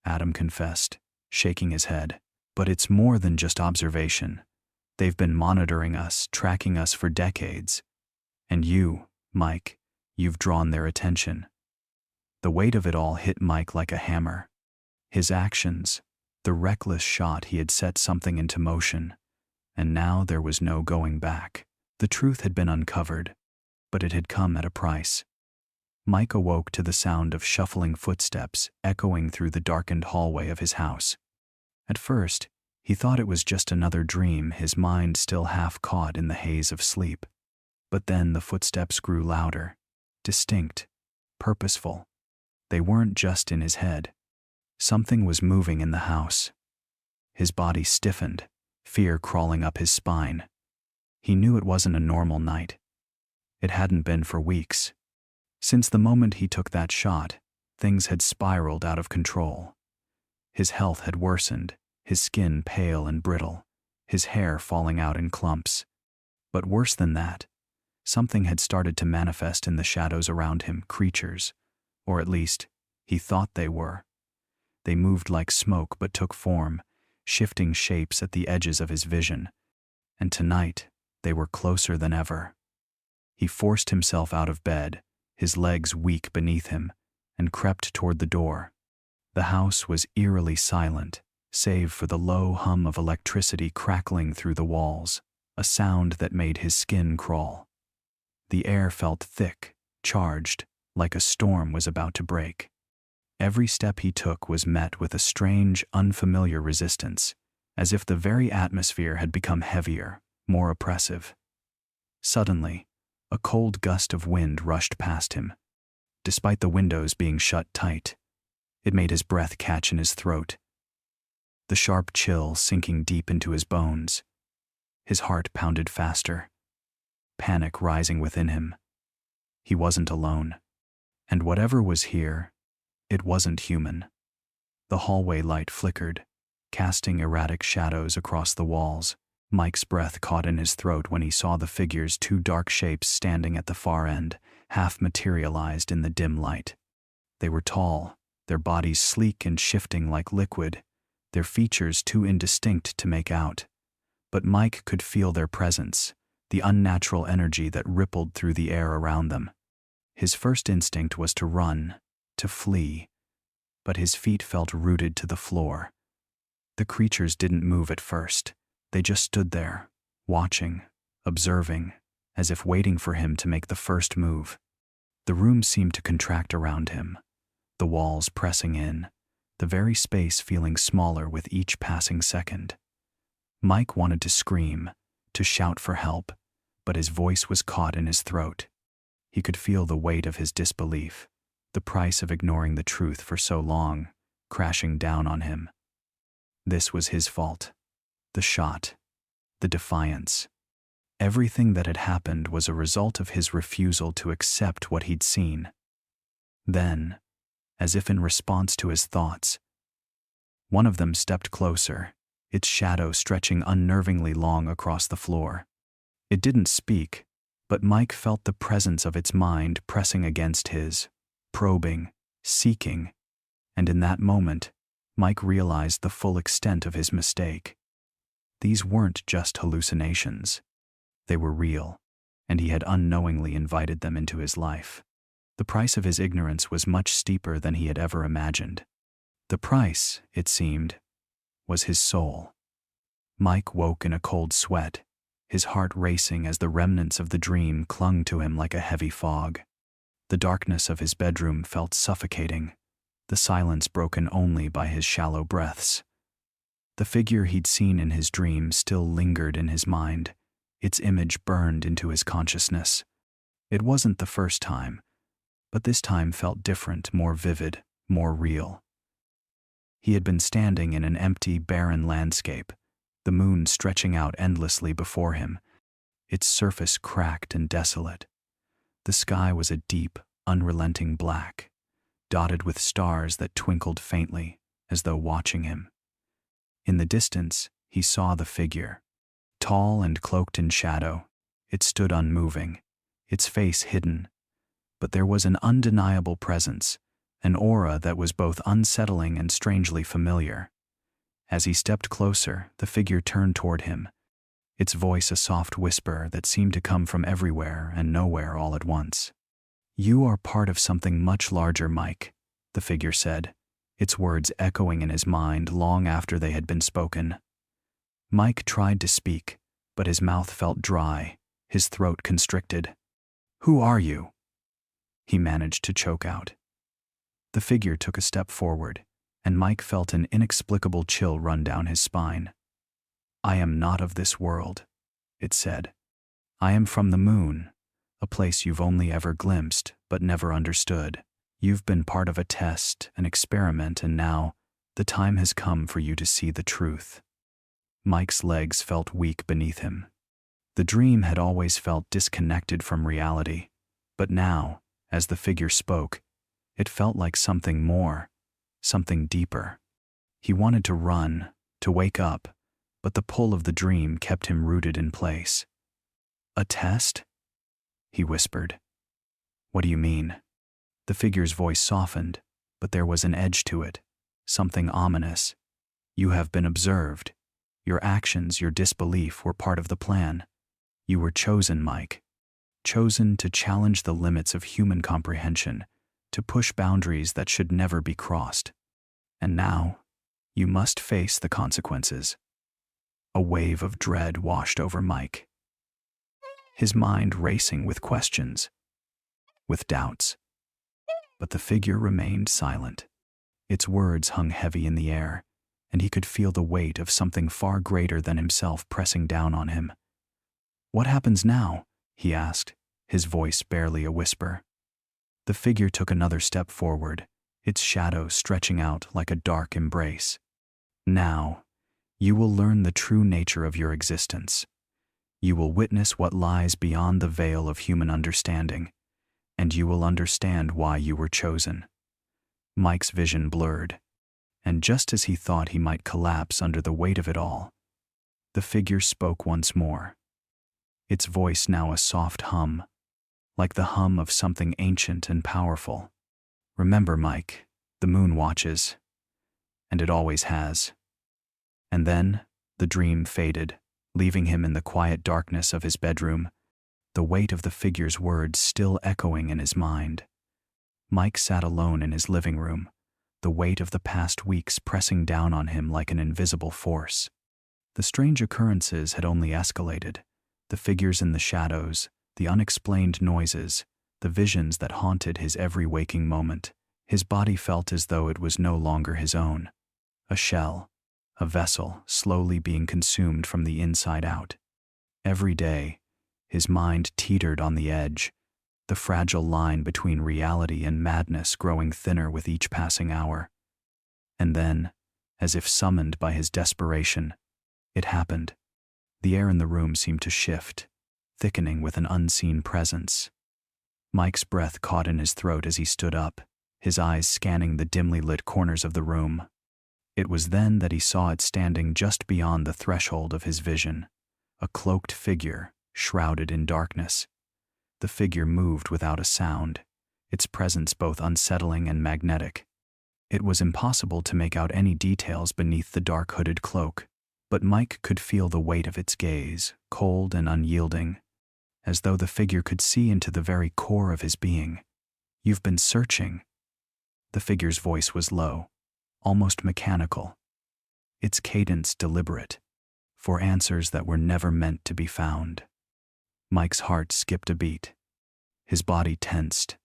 Adam confessed, shaking his head. But it's more than just observation. They've been monitoring us, tracking us for decades. And you, Mike, you've drawn their attention. The weight of it all hit Mike like a hammer. His actions, the reckless shot he had set something into motion. And now there was no going back. The truth had been uncovered, but it had come at a price. Mike awoke to the sound of shuffling footsteps echoing through the darkened hallway of his house. At first, he thought it was just another dream, his mind still half caught in the haze of sleep. But then the footsteps grew louder, distinct, purposeful. They weren't just in his head. Something was moving in the house. His body stiffened, fear crawling up his spine. He knew it wasn't a normal night. It hadn't been for weeks. Since the moment he took that shot, things had spiraled out of control. His health had worsened, his skin pale and brittle, his hair falling out in clumps. But worse than that, something had started to manifest in the shadows around him, creatures, or at least, he thought they were. They moved like smoke but took form, shifting shapes at the edges of his vision. And tonight, they were closer than ever. He forced himself out of bed, his legs weak beneath him, and crept toward the door. The house was eerily silent, save for the low hum of electricity crackling through the walls, a sound that made his skin crawl. The air felt thick, charged, like a storm was about to break. Every step he took was met with a strange, unfamiliar resistance, as if the very atmosphere had become heavier, more oppressive. Suddenly, a cold gust of wind rushed past him. Despite the windows being shut tight, it made his breath catch in his throat, the sharp chill sinking deep into his bones. His heart pounded faster, panic rising within him. He wasn't alone. And whatever was here, it wasn't human. The hallway light flickered, casting erratic shadows across the walls. Mike's breath caught in his throat when he saw the figures, two dark shapes standing at the far end, half materialized in the dim light. They were tall, their bodies sleek and shifting like liquid, their features too indistinct to make out. But Mike could feel their presence, the unnatural energy that rippled through the air around them. His first instinct was to run, to flee, but his feet felt rooted to the floor. The creatures didn't move at first. They just stood there, watching, observing, as if waiting for him to make the first move. The room seemed to contract around him, the walls pressing in, the very space feeling smaller with each passing second. Mike wanted to scream, to shout for help, but his voice was caught in his throat. He could feel the weight of his disbelief, the price of ignoring the truth for so long, crashing down on him. This was his fault. The shot, the defiance. Everything that had happened was a result of his refusal to accept what he'd seen. Then, as if in response to his thoughts, one of them stepped closer, its shadow stretching unnervingly long across the floor. It didn't speak, but Mike felt the presence of its mind pressing against his, probing, seeking, and in that moment, Mike realized the full extent of his mistake. These weren't just hallucinations. They were real, and he had unknowingly invited them into his life. The price of his ignorance was much steeper than he had ever imagined. The price, it seemed, was his soul. Mike woke in a cold sweat, his heart racing as the remnants of the dream clung to him like a heavy fog. The darkness of his bedroom felt suffocating, the silence broken only by his shallow breaths. The figure he'd seen in his dream still lingered in his mind, its image burned into his consciousness. It wasn't the first time, but this time felt different, more vivid, more real. He had been standing in an empty, barren landscape, the moon stretching out endlessly before him, its surface cracked and desolate. The sky was a deep, unrelenting black, dotted with stars that twinkled faintly, as though watching him. In the distance, he saw the figure. Tall and cloaked in shadow, it stood unmoving, its face hidden, but there was an undeniable presence, an aura that was both unsettling and strangely familiar. As he stepped closer, the figure turned toward him, its voice a soft whisper that seemed to come from everywhere and nowhere all at once. "You are part of something much larger, Mike," the figure said, its words echoing in his mind long after they had been spoken. Mike tried to speak, but his mouth felt dry, his throat constricted. "Who are you?" he managed to choke out. The figure took a step forward, and Mike felt an inexplicable chill run down his spine. "I am not of this world," it said. "I am from the moon, a place you've only ever glimpsed but never understood. You've been part of a test, an experiment, and now the time has come for you to see the truth." Mike's legs felt weak beneath him. The dream had always felt disconnected from reality, but now, as the figure spoke, it felt like something more, something deeper. He wanted to run, to wake up, but the pull of the dream kept him rooted in place. "A test?" he whispered. "What do you mean?" The figure's voice softened, but there was an edge to it, something ominous. "You have been observed. Your actions, your disbelief were part of the plan. You were chosen, Mike. Chosen to challenge the limits of human comprehension, to push boundaries that should never be crossed. And now, you must face the consequences." A wave of dread washed over Mike, his mind racing with questions, with doubts. But the figure remained silent. Its words hung heavy in the air, and he could feel the weight of something far greater than himself pressing down on him. "What happens now?" he asked, his voice barely a whisper. The figure took another step forward, its shadow stretching out like a dark embrace. "Now, you will learn the true nature of your existence. You will witness what lies beyond the veil of human understanding, and you will understand why you were chosen." Mike's vision blurred, and just as he thought he might collapse under the weight of it all, the figure spoke once more, its voice now a soft hum, like the hum of something ancient and powerful. "Remember, Mike, the moon watches, and it always has." And then the dream faded, leaving him in the quiet darkness of his bedroom, the weight of the figure's words still echoing in his mind. Mike sat alone in his living room, the weight of the past weeks pressing down on him like an invisible force. The strange occurrences had only escalated, the figures in the shadows, the unexplained noises, the visions that haunted his every waking moment. His body felt as though it was no longer his own, a shell, a vessel slowly being consumed from the inside out. Every day, his mind teetered on the edge, the fragile line between reality and madness growing thinner with each passing hour. And then, as if summoned by his desperation, It happened. The air in the room seemed to shift, thickening with an unseen presence. Mike's breath caught in his throat as he stood up, his eyes scanning the dimly lit corners of the room. It was then that he saw it standing just beyond the threshold of his vision, a cloaked figure, shrouded in darkness. The figure moved without a sound, its presence both unsettling and magnetic. It was impossible to make out any details beneath the dark hooded cloak, but Mike could feel the weight of its gaze, cold and unyielding, as though the figure could see into the very core of his being. "You've been searching." The figure's voice was low, almost mechanical, its cadence deliberate, for answers that were never meant to be found. Mike's heart skipped a beat. His body tensed,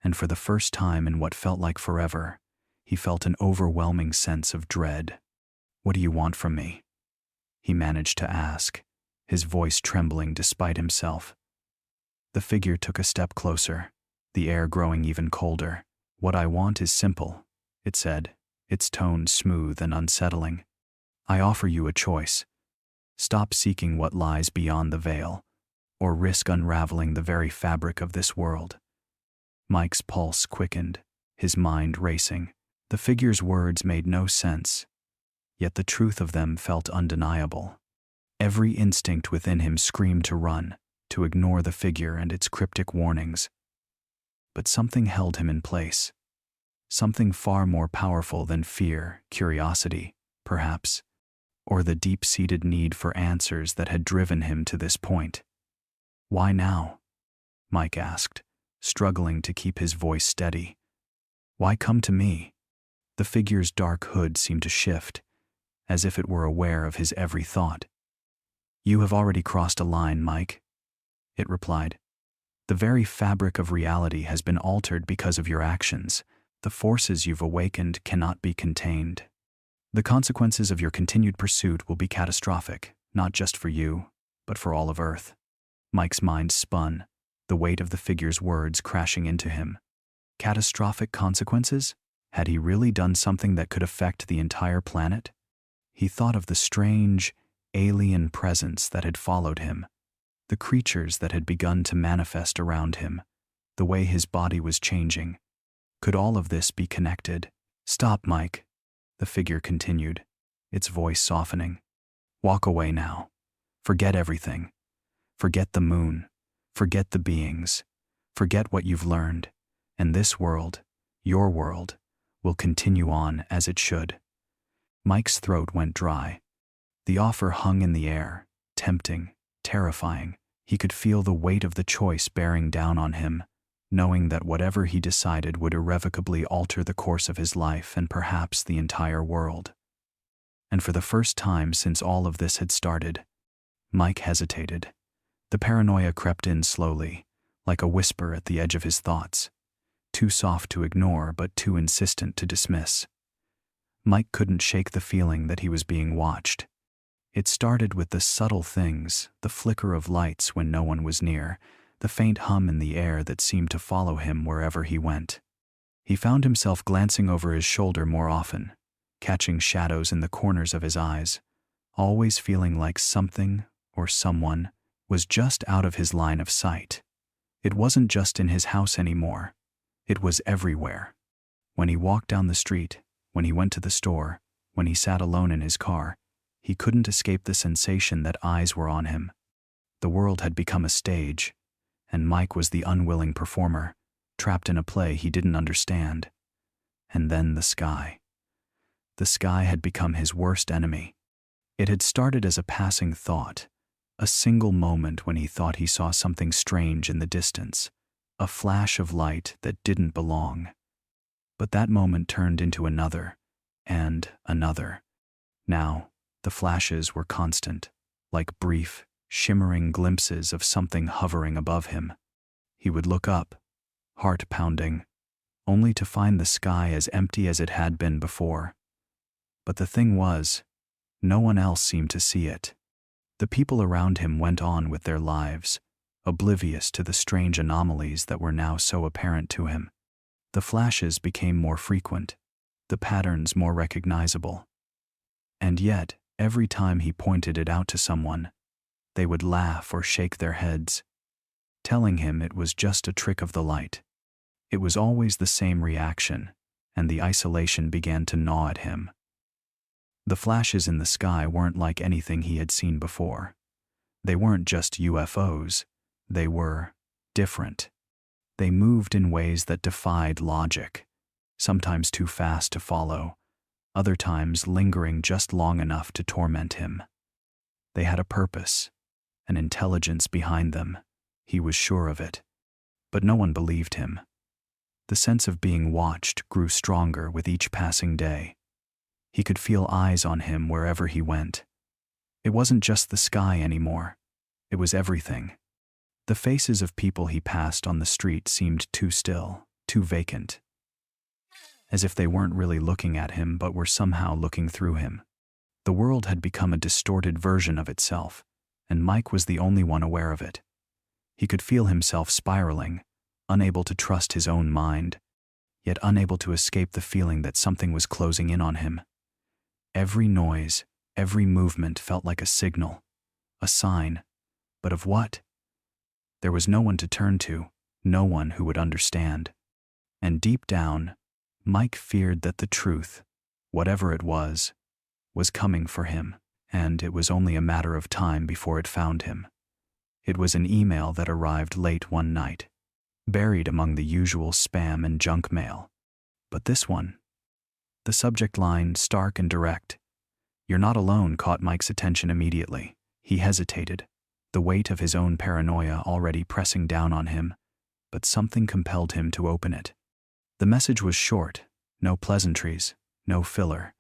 and for the first time in what felt like forever, he felt an overwhelming sense of dread. "What do you want from me?" he managed to ask, his voice trembling despite himself. The figure took a step closer, the air growing even colder. "What I want is simple," it said, its tone smooth and unsettling. "I offer you a choice. Stop seeking what lies beyond the veil, or risk unraveling the very fabric of this world." Mike's pulse quickened, his mind racing. The figure's words made no sense, yet the truth of them felt undeniable. Every instinct within him screamed to run, to ignore the figure and its cryptic warnings. But something held him in place. Something far more powerful than fear, curiosity, perhaps, or the deep-seated need for answers that had driven him to this point. "Why now?" Mike asked, struggling to keep his voice steady. "Why come to me?" The figure's dark hood seemed to shift, as if it were aware of his every thought. "You have already crossed a line, Mike," it replied. "The very fabric of reality has been altered because of your actions. The forces you've awakened cannot be contained. The consequences of your continued pursuit will be catastrophic, not just for you, but for all of Earth." Mike's mind spun, the weight of the figure's words crashing into him. Catastrophic consequences? Had he really done something that could affect the entire planet? He thought of the strange, alien presence that had followed him, the creatures that had begun to manifest around him, the way his body was changing. Could all of this be connected? "Stop, Mike," the figure continued, its voice softening. "Walk away now. Forget everything. Forget the moon. Forget the beings. Forget what you've learned. And this world, your world, will continue on as it should." Mike's throat went dry. The offer hung in the air, tempting, terrifying. He could feel the weight of the choice bearing down on him, knowing that whatever he decided would irrevocably alter the course of his life and perhaps the entire world. And for the first time since all of this had started, Mike hesitated. The paranoia crept in slowly, like a whisper at the edge of his thoughts, too soft to ignore but too insistent to dismiss. Mike couldn't shake the feeling that he was being watched. It started with the subtle things, the flicker of lights when no one was near, the faint hum in the air that seemed to follow him wherever he went. He found himself glancing over his shoulder more often, catching shadows in the corners of his eyes, always feeling like something or someone was just out of his line of sight. It wasn't just in his house anymore. It was everywhere. When he walked down the street, when he went to the store, when he sat alone in his car, he couldn't escape the sensation that eyes were on him. The world had become a stage, and Mike was the unwilling performer, trapped in a play he didn't understand. And then the sky. The sky had become his worst enemy. It had started as a passing thought, a single moment when he thought he saw something strange in the distance, a flash of light that didn't belong. But that moment turned into another, and another. Now, the flashes were constant, like brief, shimmering glimpses of something hovering above him. He would look up, heart pounding, only to find the sky as empty as it had been before. But the thing was, no one else seemed to see it. The people around him went on with their lives, oblivious to the strange anomalies that were now so apparent to him. The flashes became more frequent, the patterns more recognizable. And yet, Every time he pointed it out to someone, they would laugh or shake their heads, telling him it was just a trick of the light. It was always the same reaction, and the isolation began to gnaw at him. The flashes in the sky weren't like anything he had seen before. They weren't just UFOs, they were different. They moved in ways that defied logic, sometimes too fast to follow, other times lingering just long enough to torment him. They had a purpose, an intelligence behind them. He was sure of it. But no one believed him. The sense of being watched grew stronger with each passing day. He could feel eyes on him wherever he went. It wasn't just the sky anymore. It was everything. The faces of people he passed on the street seemed too still, too vacant, as if they weren't really looking at him but were somehow looking through him. The world had become a distorted version of itself, and Mike was the only one aware of it. He could feel himself spiraling, unable to trust his own mind, yet unable to escape the feeling that something was closing in on him. Every noise, every movement felt like a signal, a sign, but of what? There was no one to turn to, no one who would understand. And deep down, Mike feared that the truth, whatever it was coming for him, and it was only a matter of time before it found him. It was an email that arrived late one night, buried among the usual spam and junk mail. But this one, the subject line, stark and direct, "You're not alone," caught Mike's attention immediately. He hesitated, the weight of his own paranoia already pressing down on him, but something compelled him to open it. The message was short, no pleasantries, no filler,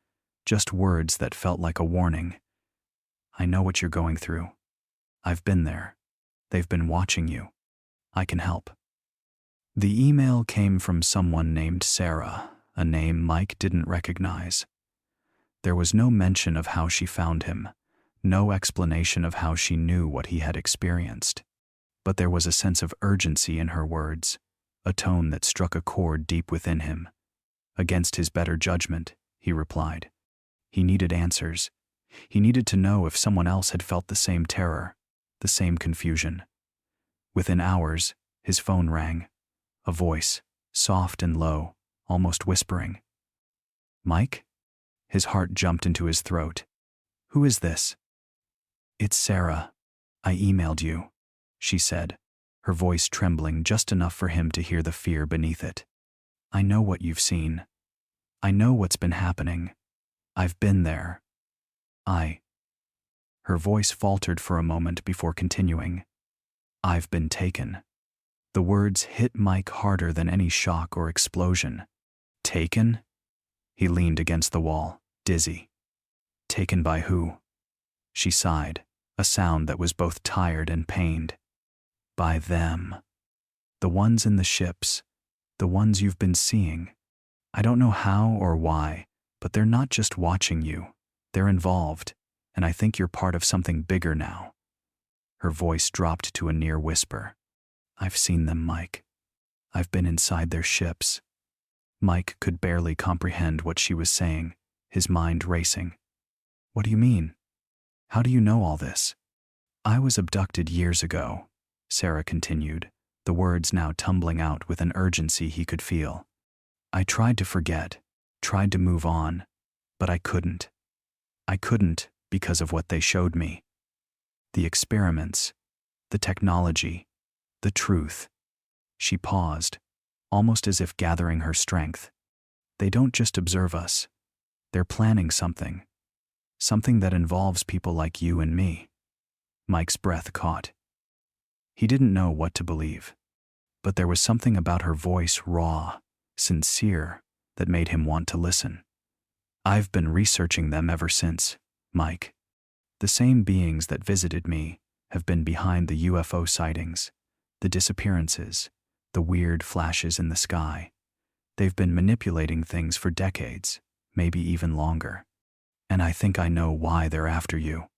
just words that felt like a warning. "I know what you're going through. I've been there. They've been watching you. I can help." The email came from someone named Sarah, a name Mike didn't recognize. There was no mention of how she found him, no explanation of how she knew what he had experienced. But there was a sense of urgency in her words, a tone that struck a chord deep within him. Against his better judgment, he replied. He needed answers. He needed to know if someone else had felt the same terror, the same confusion. Within hours, his phone rang. A voice, soft and low, almost whispering. "Mike?" His heart jumped into his throat. "Who is this?" "It's Sarah. I emailed you," she said, her voice trembling just enough for him to hear the fear beneath it. "I know what you've seen. I know what's been happening. I've been there. Her voice faltered for a moment before continuing. "I've been taken." The words hit Mike harder than any shock or explosion. "Taken?" He leaned against the wall, dizzy. "Taken by who?" She sighed, a sound that was both tired and pained. "By them. The ones in the ships, the ones you've been seeing. I don't know how or why, but they're not just watching you. They're involved, and I think you're part of something bigger now." Her voice dropped to a near whisper. "I've seen them, Mike. I've been inside their ships." Mike could barely comprehend what she was saying, his mind racing. "What do you mean? How do you know all this?" "I was abducted years ago," Sarah continued, the words now tumbling out with an urgency he could feel. "I tried to forget, tried to move on, but I couldn't. I couldn't because of what they showed me. The experiments, the technology, the truth." She paused, almost as if gathering her strength. "They don't just observe us. They're planning something. Something that involves people like you and me." Mike's breath caught. He didn't know what to believe, but there was something about her voice, raw, sincere, that made him want to listen. "I've been researching them ever since, Mike. The same beings that visited me have been behind the UFO sightings, the disappearances, the weird flashes in the sky. They've been manipulating things for decades, maybe even longer. And I think I know why they're after you."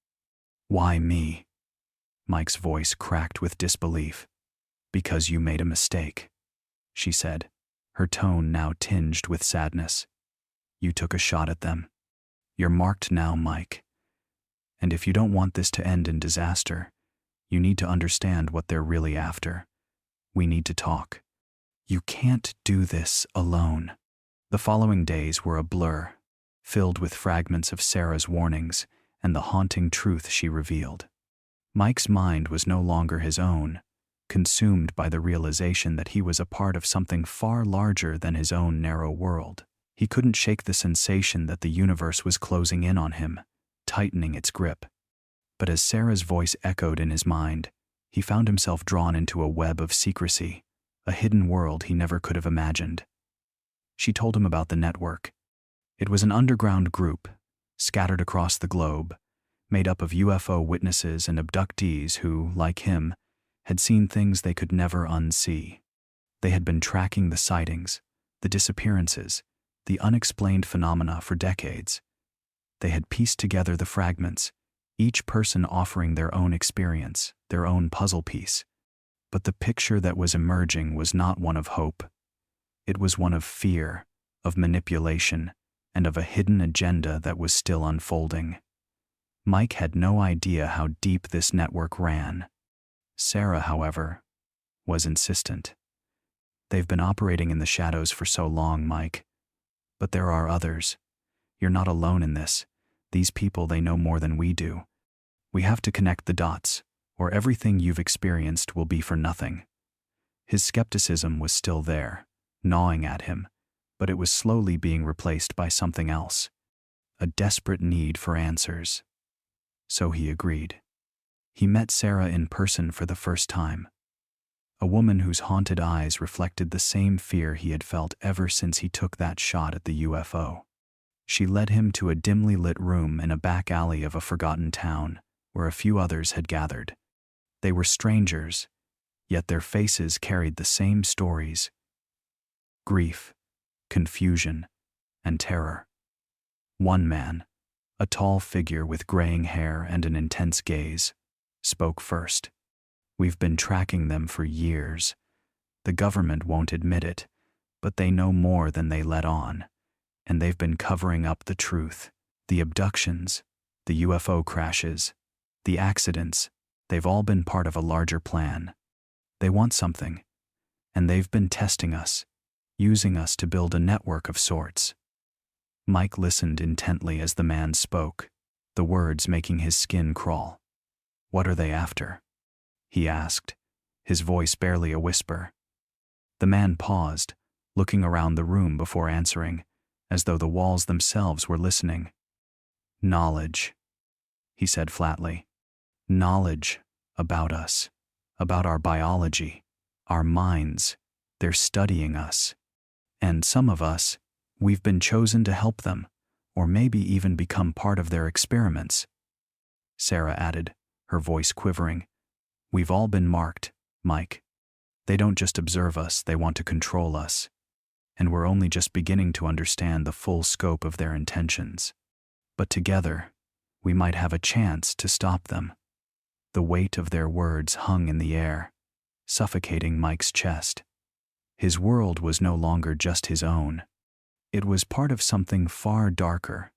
"Why me?" Mike's voice cracked with disbelief. "Because you made a mistake," she said, her tone now tinged with sadness. "You took a shot at them. You're marked now, Mike. And if you don't want this to end in disaster, you need to understand what they're really after. We need to talk. You can't do this alone. The following days were a blur, filled with fragments of Sarah's warnings and the haunting truth she revealed. Mike's mind was no longer his own, consumed by the realization that he was a part of something far larger than his own narrow world. He couldn't shake the sensation that the universe was closing in on him, tightening its grip. But as Sarah's voice echoed in his mind, he found himself drawn into a web of secrecy, a hidden world he never could have imagined. She told him about the network. It was an underground group, scattered across the globe, made up of UFO witnesses and abductees who, like him, had seen things they could never unsee. They had been tracking the sightings, the disappearances, the unexplained phenomena for decades. They had pieced together the fragments, each person offering their own experience, their own puzzle piece. But the picture that was emerging was not one of hope. It was one of fear, of manipulation, and of a hidden agenda that was still unfolding. Mike had no idea how deep this network ran. Sarah, however, was insistent. They've been operating in the shadows for so long, Mike. But there are others. You're not alone in this. These people, they know more than we do. We have to connect the dots, or everything you've experienced will be for nothing. His skepticism was still there, gnawing at him, but it was slowly being replaced by something else, a desperate need for answers. So he agreed. He met Sarah in person for the first time, a woman whose haunted eyes reflected the same fear he had felt ever since he took that shot at the UFO. She led him to a dimly lit room in a back alley of a forgotten town, where a few others had gathered. They were strangers, yet their faces carried the same stories: grief, confusion, and terror. One man, a tall figure with graying hair and an intense gaze, spoke first. We've been tracking them for years. The government won't admit it, but they know more than they let on, and they've been covering up the truth. The abductions, the UFO crashes, the accidents, they've all been part of a larger plan. They want something, and they've been testing us, using us to build a network of sorts. Mike listened intently as the man spoke, the words making his skin crawl. What are they after? He asked, his voice barely a whisper. The man paused, looking around the room before answering, as though the walls themselves were listening. Knowledge, he said flatly. Knowledge about us, about our biology, our minds. They're studying us. And some of us, we've been chosen to help them, or maybe even become part of their experiments. Sarah added, her voice quivering. We've all been marked, Mike. They don't just observe us, they want to control us. And we're only just beginning to understand the full scope of their intentions. But together, we might have a chance to stop them. The weight of their words hung in the air, suffocating Mike's chest. His world was no longer just his own. It was part of something far darker,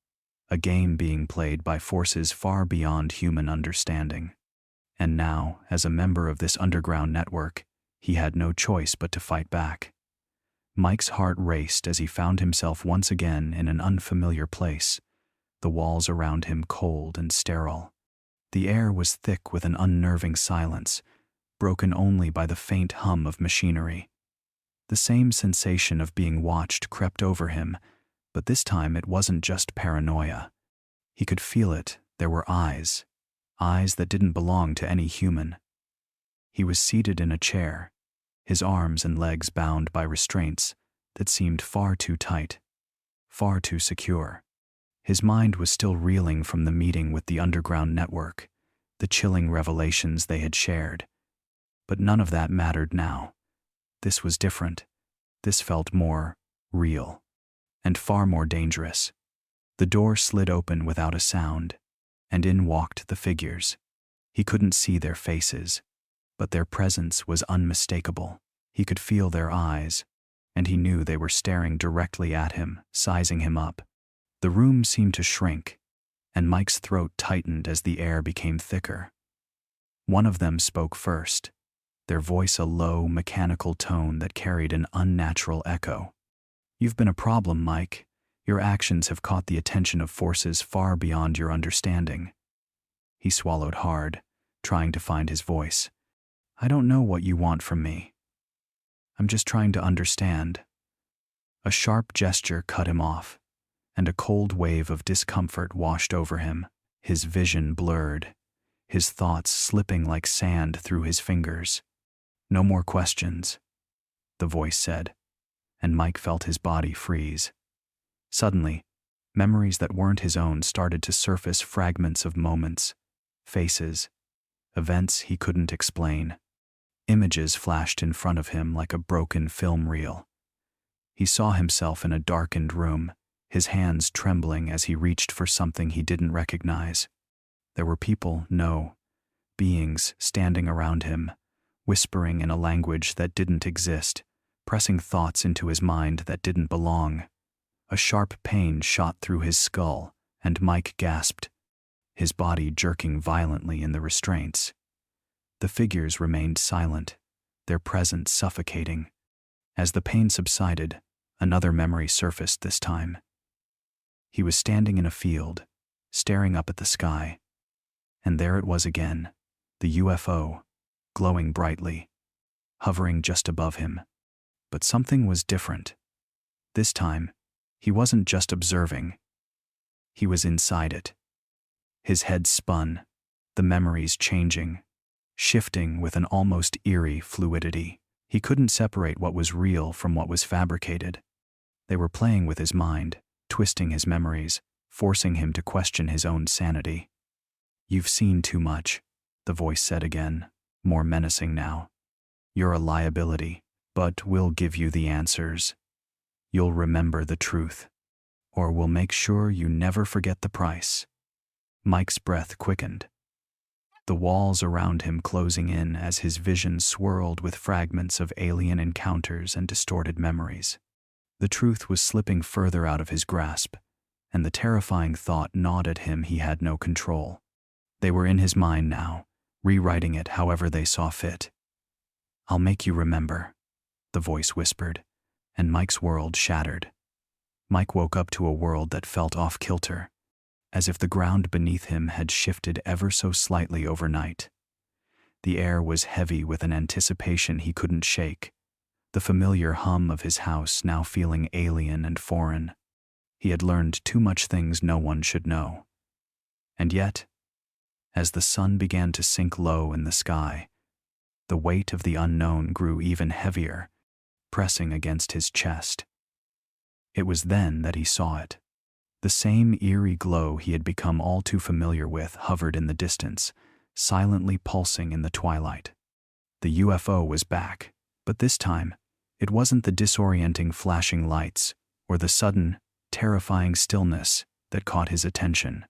a game being played by forces far beyond human understanding. And now, as a member of this underground network, he had no choice but to fight back. Mike's heart raced as he found himself once again in an unfamiliar place, the walls around him cold and sterile. The air was thick with an unnerving silence, broken only by the faint hum of machinery. The same sensation of being watched crept over him, but this time it wasn't just paranoia. He could feel it. There were eyes that didn't belong to any human. He was seated in a chair, his arms and legs bound by restraints that seemed far too tight, far too secure. His mind was still reeling from the meeting with the underground network, the chilling revelations they had shared. But none of that mattered now. This was different. This felt more real, and far more dangerous. The door slid open without a sound, and in walked the figures. He couldn't see their faces, but their presence was unmistakable. He could feel their eyes, and he knew they were staring directly at him, sizing him up. The room seemed to shrink, and Mike's throat tightened as the air became thicker. One of them spoke first, their voice a low, mechanical tone that carried an unnatural echo. "You've been a problem, Mike. Your actions have caught the attention of forces far beyond your understanding." He swallowed hard, trying to find his voice. "I don't know what you want from me. I'm just trying to understand." A sharp gesture cut him off, and a cold wave of discomfort washed over him, his vision blurred, his thoughts slipping like sand through his fingers. "No more questions," the voice said, and Mike felt his body freeze. Suddenly, memories that weren't his own started to surface, fragments of moments, faces, events he couldn't explain. Images flashed in front of him like a broken film reel. He saw himself in a darkened room, his hands trembling as he reached for something he didn't recognize. There were people, no, beings standing around him, whispering in a language that didn't exist, pressing thoughts into his mind that didn't belong. A sharp pain shot through his skull, and Mike gasped, his body jerking violently in the restraints. The figures remained silent, their presence suffocating. As the pain subsided, another memory surfaced this time. He was standing in a field, staring up at the sky, and there it was again, the UFO, glowing brightly, hovering just above him. But something was different. This time, he wasn't just observing. He was inside it. His head spun, the memories changing, shifting with an almost eerie fluidity. He couldn't separate what was real from what was fabricated. They were playing with his mind, twisting his memories, forcing him to question his own sanity. "You've seen too much," the voice said again, more menacing now. "You're a liability, but we'll give you the answers. You'll remember the truth, or we'll make sure you never forget the price." Mike's breath quickened, the walls around him closing in as his vision swirled with fragments of alien encounters and distorted memories. The truth was slipping further out of his grasp, and the terrifying thought gnawed at him he had no control. They were in his mind now, rewriting it however they saw fit. "I'll make you remember," the voice whispered, and Mike's world shattered. Mike woke up to a world that felt off-kilter, as if the ground beneath him had shifted ever so slightly overnight. The air was heavy with an anticipation he couldn't shake, the familiar hum of his house now feeling alien and foreign. He had learned too much things no one should know. And yet, as the sun began to sink low in the sky, the weight of the unknown grew even heavier, pressing against his chest. It was then that he saw it. The same eerie glow he had become all too familiar with hovered in the distance, silently pulsing in the twilight. The UFO was back, but this time, it wasn't the disorienting flashing lights or the sudden, terrifying stillness that caught his attention.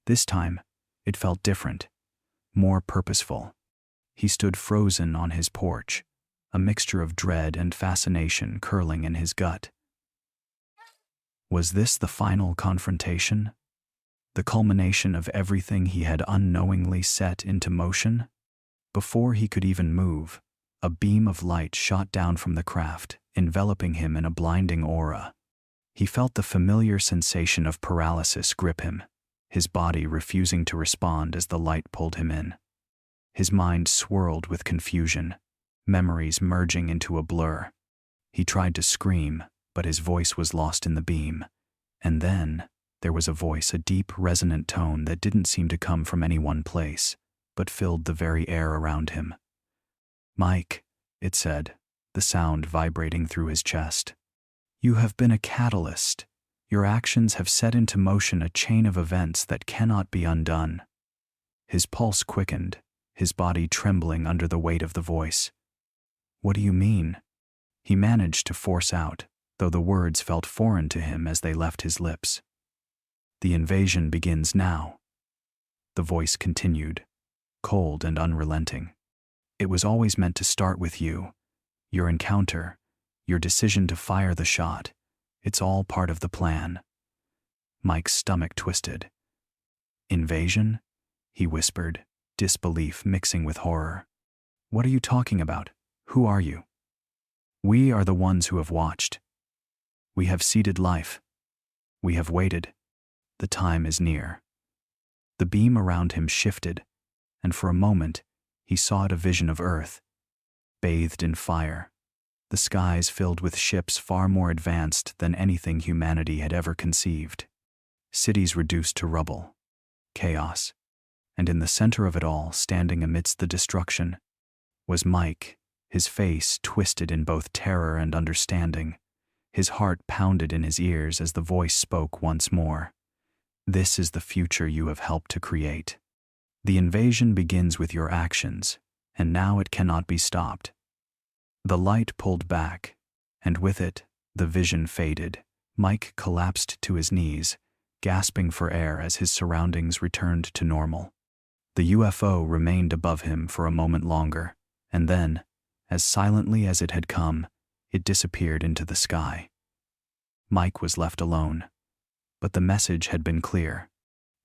This time, it felt different, more purposeful. He stood frozen on his porch, a mixture of dread and fascination curling in his gut. Was this the final confrontation? The culmination of everything he had unknowingly set into motion? Before he could even move, a beam of light shot down from the craft, enveloping him in a blinding aura. He felt the familiar sensation of paralysis grip him, his body refusing to respond as the light pulled him in. His mind swirled with confusion, memories merging into a blur. He tried to scream, but his voice was lost in the beam. And then, there was a voice, a deep, resonant tone that didn't seem to come from any one place, but filled the very air around him. "Mike," it said, the sound vibrating through his chest. "You have been a catalyst. Your actions have set into motion a chain of events that cannot be undone." His pulse quickened, his body trembling under the weight of the voice. "What do you mean?" He managed to force out, though the words felt foreign to him as they left his lips. "The invasion begins now," the voice continued, cold and unrelenting. "It was always meant to start with you, your encounter, your decision to fire the shot. It's all part of the plan." Mike's stomach twisted. Invasion? He whispered, disbelief mixing with horror. What are you talking about? Who are you? We are the ones who have watched. We have seeded life. We have waited. The time is near. The beam around him shifted, and for a moment, he saw a vision of Earth, bathed in fire, the skies filled with ships far more advanced than anything humanity had ever conceived, cities reduced to rubble, chaos, and in the center of it all, standing amidst the destruction, was Mike, his face twisted in both terror and understanding. His heart pounded in his ears as the voice spoke once more. This is the future you have helped to create. The invasion begins with your actions, and now it cannot be stopped. The light pulled back, and with it, the vision faded. Mike collapsed to his knees, gasping for air as his surroundings returned to normal. The UFO remained above him for a moment longer, and then, as silently as it had come, it disappeared into the sky. Mike was left alone, but the message had been clear.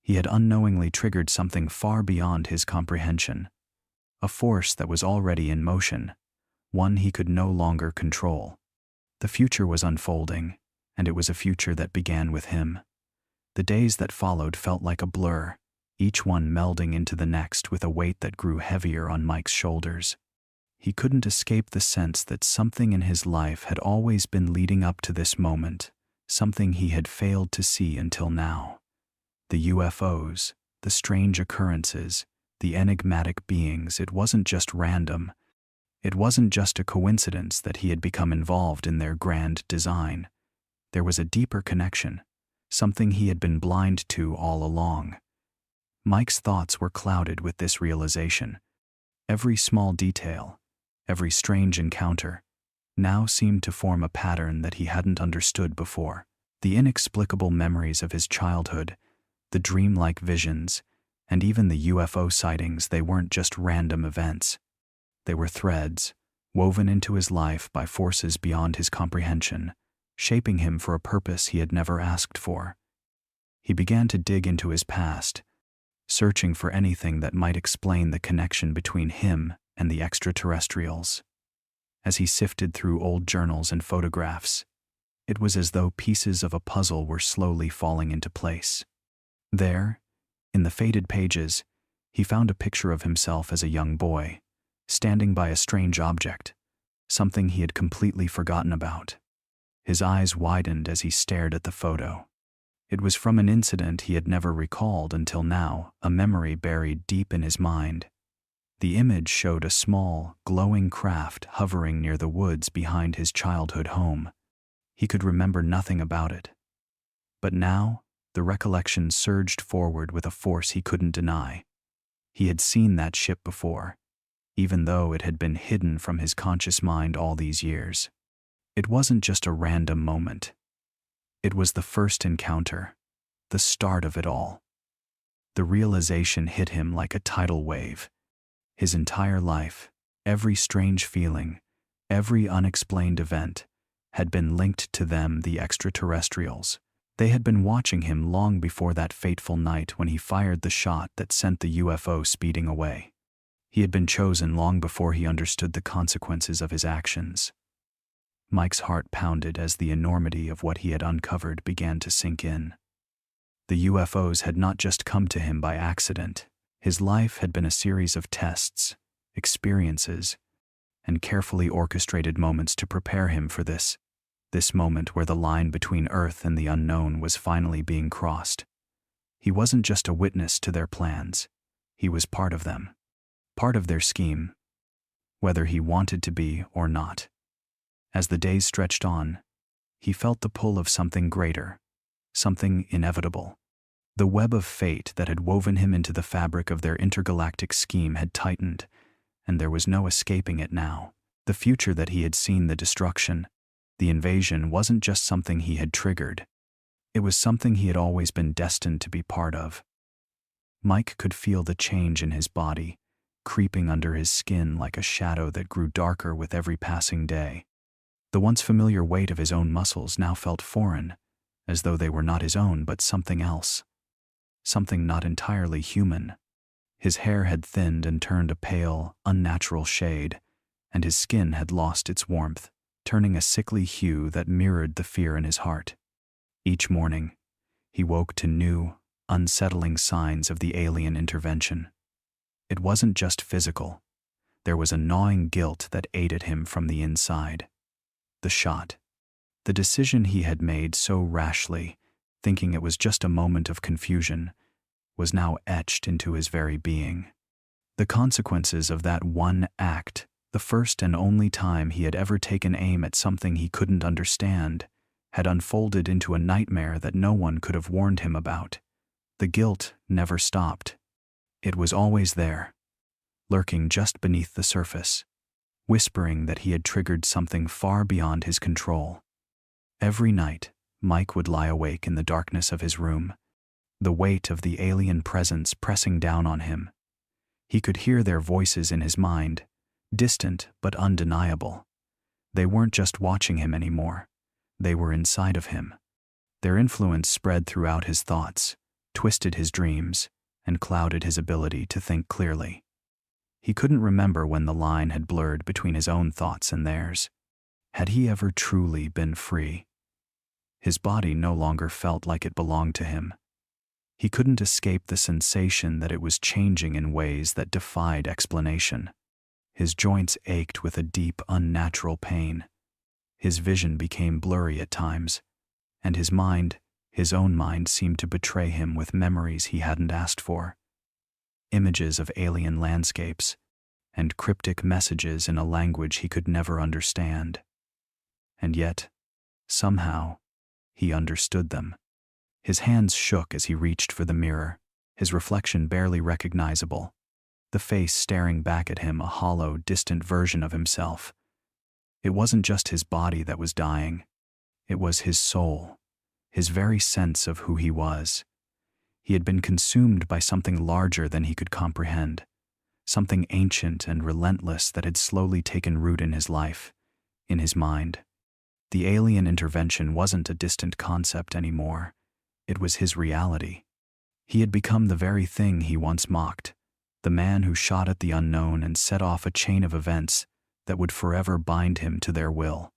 He had unknowingly triggered something far beyond his comprehension, a force that was already in motion, one he could no longer control. The future was unfolding, and it was a future that began with him. The days that followed felt like a blur, each one melding into the next with a weight that grew heavier on Mike's shoulders. He couldn't escape the sense that something in his life had always been leading up to this moment, something he had failed to see until now. The UFOs, the strange occurrences, the enigmatic beings, it wasn't just random. It wasn't just a coincidence that he had become involved in their grand design. There was a deeper connection, something he had been blind to all along. Mike's thoughts were clouded with this realization. Every small detail, every strange encounter, now seemed to form a pattern that he hadn't understood before. The inexplicable memories of his childhood, the dreamlike visions, and even the UFO sightings, they weren't just random events. They were threads, woven into his life by forces beyond his comprehension, shaping him for a purpose he had never asked for. He began to dig into his past, searching for anything that might explain the connection between him and the extraterrestrials. As he sifted through old journals and photographs, it was as though pieces of a puzzle were slowly falling into place. There, in the faded pages, he found a picture of himself as a young boy, standing by a strange object, something he had completely forgotten about. His eyes widened as he stared at the photo. It was from an incident he had never recalled until now, a memory buried deep in his mind. The image showed a small, glowing craft hovering near the woods behind his childhood home. He could remember nothing about it. But now, the recollection surged forward with a force he couldn't deny. He had seen that ship before, even though it had been hidden from his conscious mind all these years. It wasn't just a random moment. It was the first encounter, the start of it all. The realization hit him like a tidal wave. His entire life, every strange feeling, every unexplained event, had been linked to them, the extraterrestrials. They had been watching him long before that fateful night when he fired the shot that sent the UFO speeding away. He had been chosen long before he understood the consequences of his actions. Mike's heart pounded as the enormity of what he had uncovered began to sink in. The UFOs had not just come to him by accident. His life had been a series of tests, experiences, and carefully orchestrated moments to prepare him for this moment where the line between Earth and the unknown was finally being crossed. He wasn't just a witness to their plans. He was part of them, part of their scheme, whether he wanted to be or not. As the days stretched on, he felt the pull of something greater, something inevitable. The web of fate that had woven him into the fabric of their intergalactic scheme had tightened, and there was no escaping it now. The future that he had seen, the destruction, the invasion, wasn't just something he had triggered. It was something he had always been destined to be part of. Mike could feel the change in his body, creeping under his skin like a shadow that grew darker with every passing day. The once familiar weight of his own muscles now felt foreign, as though they were not his own but something else. something not entirely human. His hair had thinned and turned a pale, unnatural shade, and his skin had lost its warmth, turning a sickly hue that mirrored the fear in his heart. Each morning, he woke to new, unsettling signs of the alien intervention. It wasn't just physical. There was a gnawing guilt that ate at him from the inside. The shot. The decision he had made so rashly, thinking it was just a moment of confusion, was now etched into his very being. The consequences of that one act, the first and only time he had ever taken aim at something he couldn't understand, had unfolded into a nightmare that no one could have warned him about. The guilt never stopped. It was always there, lurking just beneath the surface, whispering that he had triggered something far beyond his control. Every night, Mike would lie awake in the darkness of his room, the weight of the alien presence pressing down on him. He could hear their voices in his mind, distant but undeniable. They weren't just watching him anymore. They were inside of him. Their influence spread throughout his thoughts, twisted his dreams, and clouded his ability to think clearly. He couldn't remember when the line had blurred between his own thoughts and theirs. Had he ever truly been free? His body no longer felt like it belonged to him. He couldn't escape the sensation that it was changing in ways that defied explanation. His joints ached with a deep, unnatural pain. His vision became blurry at times, and his own mind, seemed to betray him with memories he hadn't asked for. Images of alien landscapes, and cryptic messages in a language he could never understand. And yet, somehow, he understood them. His hands shook as he reached for the mirror, his reflection barely recognizable, the face staring back at him a hollow, distant version of himself. It wasn't just his body that was dying. It was his soul, his very sense of who he was. He had been consumed by something larger than he could comprehend, something ancient and relentless that had slowly taken root in his life, in his mind. The alien intervention wasn't a distant concept anymore. It was his reality. He had become the very thing he once mocked, the man who shot at the unknown and set off a chain of events that would forever bind him to their will.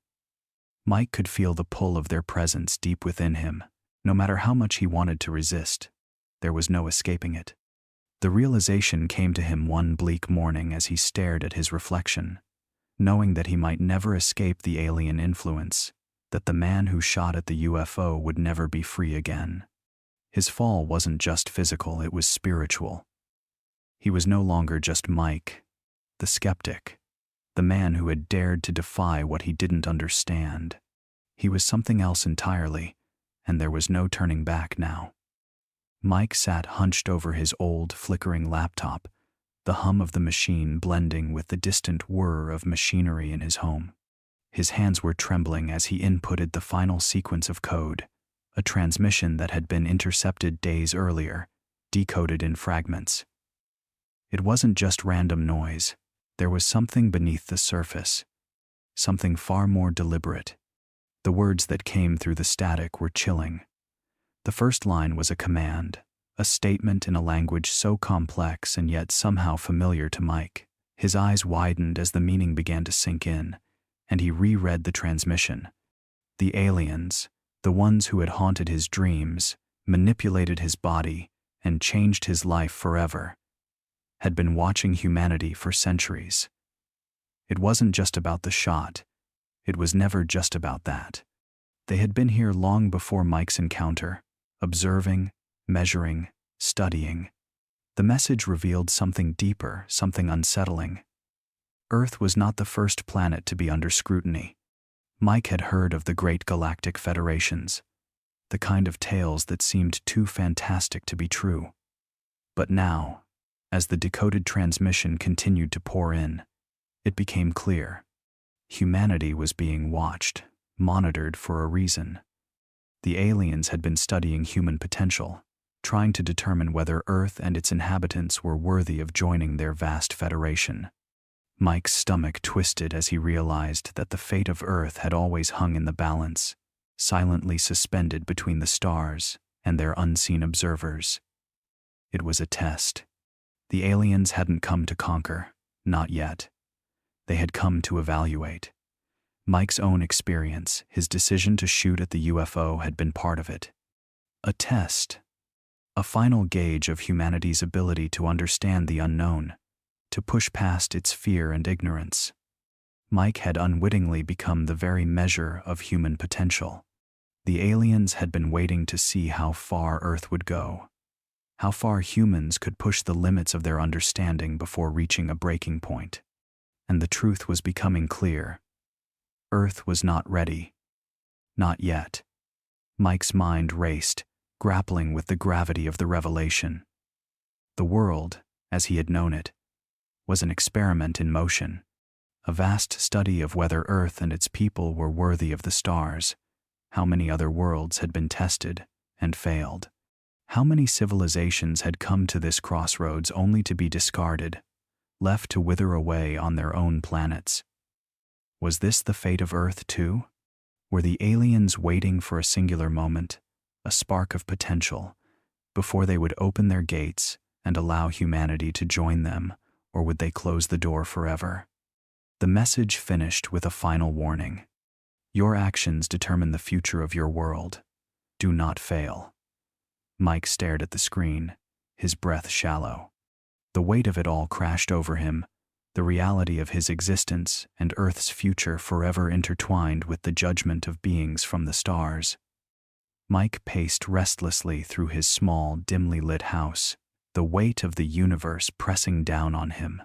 Mike could feel the pull of their presence deep within him. No matter how much he wanted to resist, there was no escaping it. The realization came to him one bleak morning as he stared at his reflection, knowing that he might never escape the alien influence, that the man who shot at the UFO would never be free again. His fall wasn't just physical, it was spiritual. He was no longer just Mike, the skeptic, the man who had dared to defy what he didn't understand. He was something else entirely, and there was no turning back now. Mike sat hunched over his old, flickering laptop, the hum of the machine blending with the distant whir of machinery in his home. His hands were trembling as he inputted the final sequence of code, a transmission that had been intercepted days earlier, decoded in fragments. It wasn't just random noise. There was something beneath the surface, something far more deliberate. The words that came through the static were chilling. The first line was a command, a statement in a language so complex and yet somehow familiar to Mike. His eyes widened as the meaning began to sink in, and he reread the transmission. The aliens, the ones who had haunted his dreams, manipulated his body, and changed his life forever, had been watching humanity for centuries. It wasn't just about the shot. It was never just about that. They had been here long before Mike's encounter, observing, measuring, studying. The message revealed something deeper, something unsettling. Earth was not the first planet to be under scrutiny. Mike had heard of the great galactic federations, the kind of tales that seemed too fantastic to be true. But now, as the decoded transmission continued to pour in, it became clear. Humanity was being watched, monitored for a reason. The aliens had been studying human potential, trying to determine whether Earth and its inhabitants were worthy of joining their vast federation. Mike's stomach twisted as he realized that the fate of Earth had always hung in the balance, silently suspended between the stars and their unseen observers. It was a test. The aliens hadn't come to conquer, not yet. They had come to evaluate. Mike's own experience, his decision to shoot at the UFO had been part of it. A test. A final gauge of humanity's ability to understand the unknown, to push past its fear and ignorance. Mike had unwittingly become the very measure of human potential. The aliens had been waiting to see how far Earth would go, how far humans could push the limits of their understanding before reaching a breaking point. And the truth was becoming clear. Earth was not ready. Not yet. Mike's mind raced, grappling with the gravity of the revelation. The world, as he had known it, was an experiment in motion, a vast study of whether Earth and its people were worthy of the stars. How many other worlds had been tested and failed? How many civilizations had come to this crossroads only to be discarded, left to wither away on their own planets? Was this the fate of Earth too? Were the aliens waiting for a singular moment, a spark of potential, before they would open their gates and allow humanity to join them, or would they close the door forever? The message finished with a final warning. Your actions determine the future of your world. Do not fail. Mike stared at the screen, his breath shallow. The weight of it all crashed over him, the reality of his existence and Earth's future forever intertwined with the judgment of beings from the stars. Mike paced restlessly through his small, dimly lit house, the weight of the universe pressing down on him.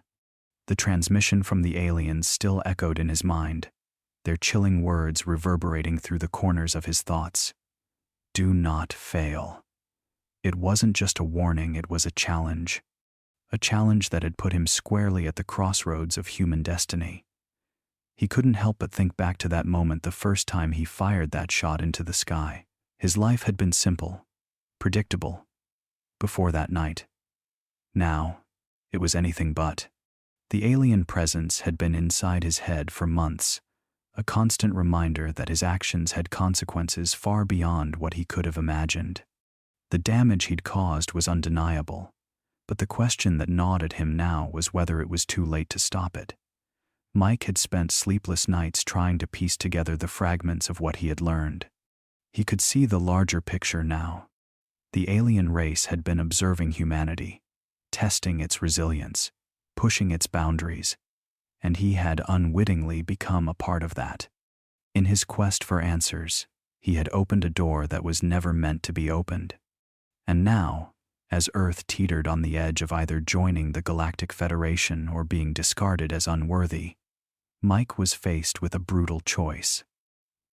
The transmission from the aliens still echoed in his mind, their chilling words reverberating through the corners of his thoughts. Do not fail. It wasn't just a warning, it was a challenge that had put him squarely at the crossroads of human destiny. He couldn't help but think back to that moment the first time he fired that shot into the sky. His life had been simple, predictable, before that night. Now, it was anything but. The alien presence had been inside his head for months, a constant reminder that his actions had consequences far beyond what he could have imagined. The damage he'd caused was undeniable, but the question that gnawed at him now was whether it was too late to stop it. Mike had spent sleepless nights trying to piece together the fragments of what he had learned. He could see the larger picture now. The alien race had been observing humanity, testing its resilience, pushing its boundaries, and he had unwittingly become a part of that. In his quest for answers, he had opened a door that was never meant to be opened. And now, as Earth teetered on the edge of either joining the Galactic Federation or being discarded as unworthy, Mike was faced with a brutal choice.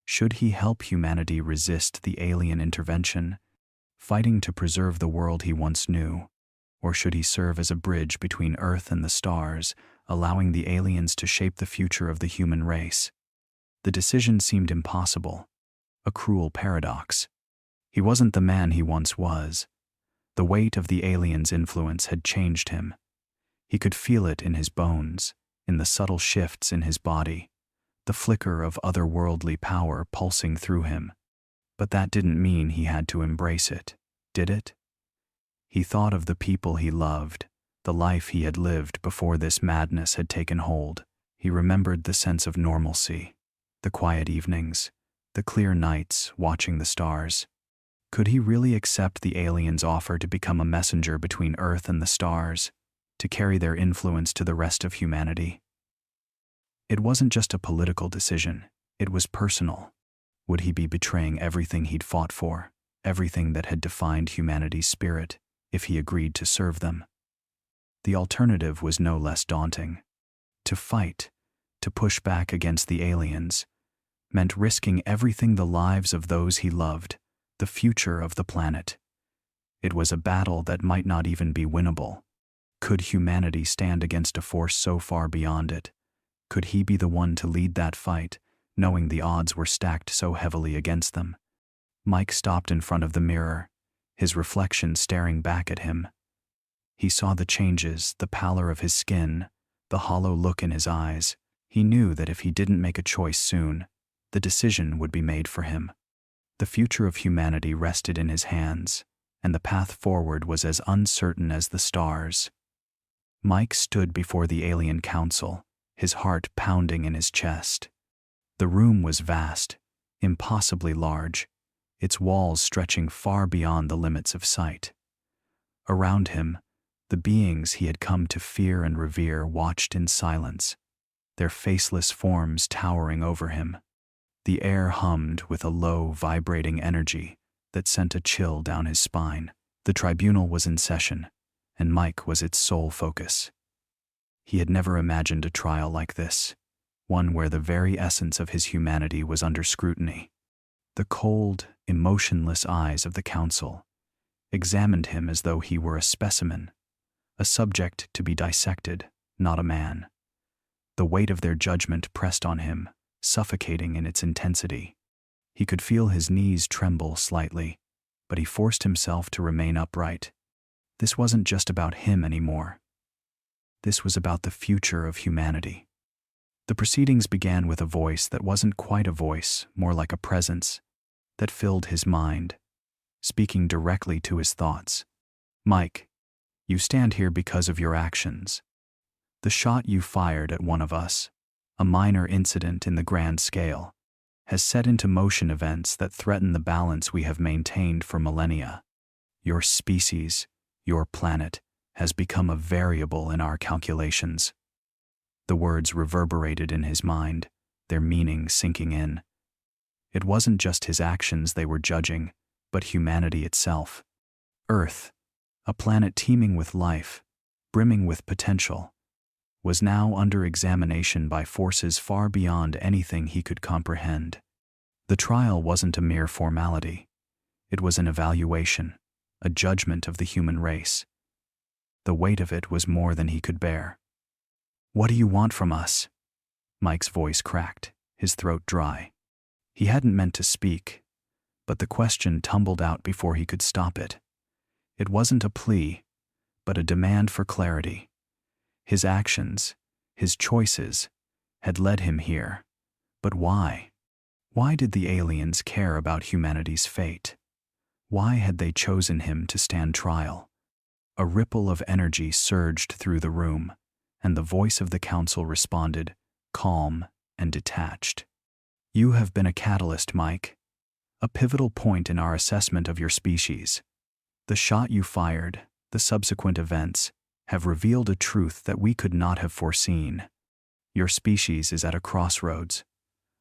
Should he help humanity resist the alien intervention, fighting to preserve the world he once knew, or should he serve as a bridge between Earth and the stars, allowing the aliens to shape the future of the human race? The decision seemed impossible, a cruel paradox. He wasn't the man he once was. The weight of the aliens' influence had changed him. He could feel it in his bones, in the subtle shifts in his body, the flicker of otherworldly power pulsing through him. But that didn't mean he had to embrace it, did it? He thought of the people he loved, the life he had lived before this madness had taken hold. He remembered the sense of normalcy, the quiet evenings, the clear nights watching the stars. Could he really accept the aliens' offer to become a messenger between Earth and the stars, to carry their influence to the rest of humanity? It wasn't just a political decision, it was personal. Would he be betraying everything he'd fought for, everything that had defined humanity's spirit, if he agreed to serve them? The alternative was no less daunting. To fight, to push back against the aliens, meant risking everything: the lives of those he loved, the future of the planet. It was a battle that might not even be winnable. Could humanity stand against a force so far beyond it? Could he be the one to lead that fight, knowing the odds were stacked so heavily against them? Mike stopped in front of the mirror, his reflection staring back at him. He saw the changes, the pallor of his skin, the hollow look in his eyes. He knew that if he didn't make a choice soon, the decision would be made for him. The future of humanity rested in his hands, and the path forward was as uncertain as the stars. Mike stood before the alien council, his heart pounding in his chest. The room was vast, impossibly large, its walls stretching far beyond the limits of sight. Around him, the beings he had come to fear and revere watched in silence, their faceless forms towering over him. The air hummed with a low, vibrating energy that sent a chill down his spine. The tribunal was in session, and Mike was its sole focus. He had never imagined a trial like this, one where the very essence of his humanity was under scrutiny. The cold, emotionless eyes of the council examined him as though he were a specimen, a subject to be dissected, not a man. The weight of their judgment pressed on him, suffocating in its intensity. He could feel his knees tremble slightly, but he forced himself to remain upright. This wasn't just about him anymore. This was about the future of humanity. The proceedings began with a voice that wasn't quite a voice, more like a presence, that filled his mind, speaking directly to his thoughts. Mike, you stand here because of your actions. The shot you fired at one of us, a minor incident in the grand scale, has set into motion events that threaten the balance we have maintained for millennia. Your species, your planet, has become a variable in our calculations. The words reverberated in his mind, their meaning sinking in. It wasn't just his actions they were judging, but humanity itself. Earth, a planet teeming with life, brimming with potential, was now under examination by forces far beyond anything he could comprehend. The trial wasn't a mere formality. It was an evaluation, a judgment of the human race. The weight of it was more than he could bear. "What do you want from us?" Mike's voice cracked, his throat dry. He hadn't meant to speak, but the question tumbled out before he could stop it. It wasn't a plea, but a demand for clarity. His actions, his choices, had led him here. But why? Why did the aliens care about humanity's fate? Why had they chosen him to stand trial? A ripple of energy surged through the room, and the voice of the council responded, calm and detached. "You have been a catalyst, Mike. A pivotal point in our assessment of your species. The shot you fired, the subsequent events, have revealed a truth that we could not have foreseen. Your species is at a crossroads,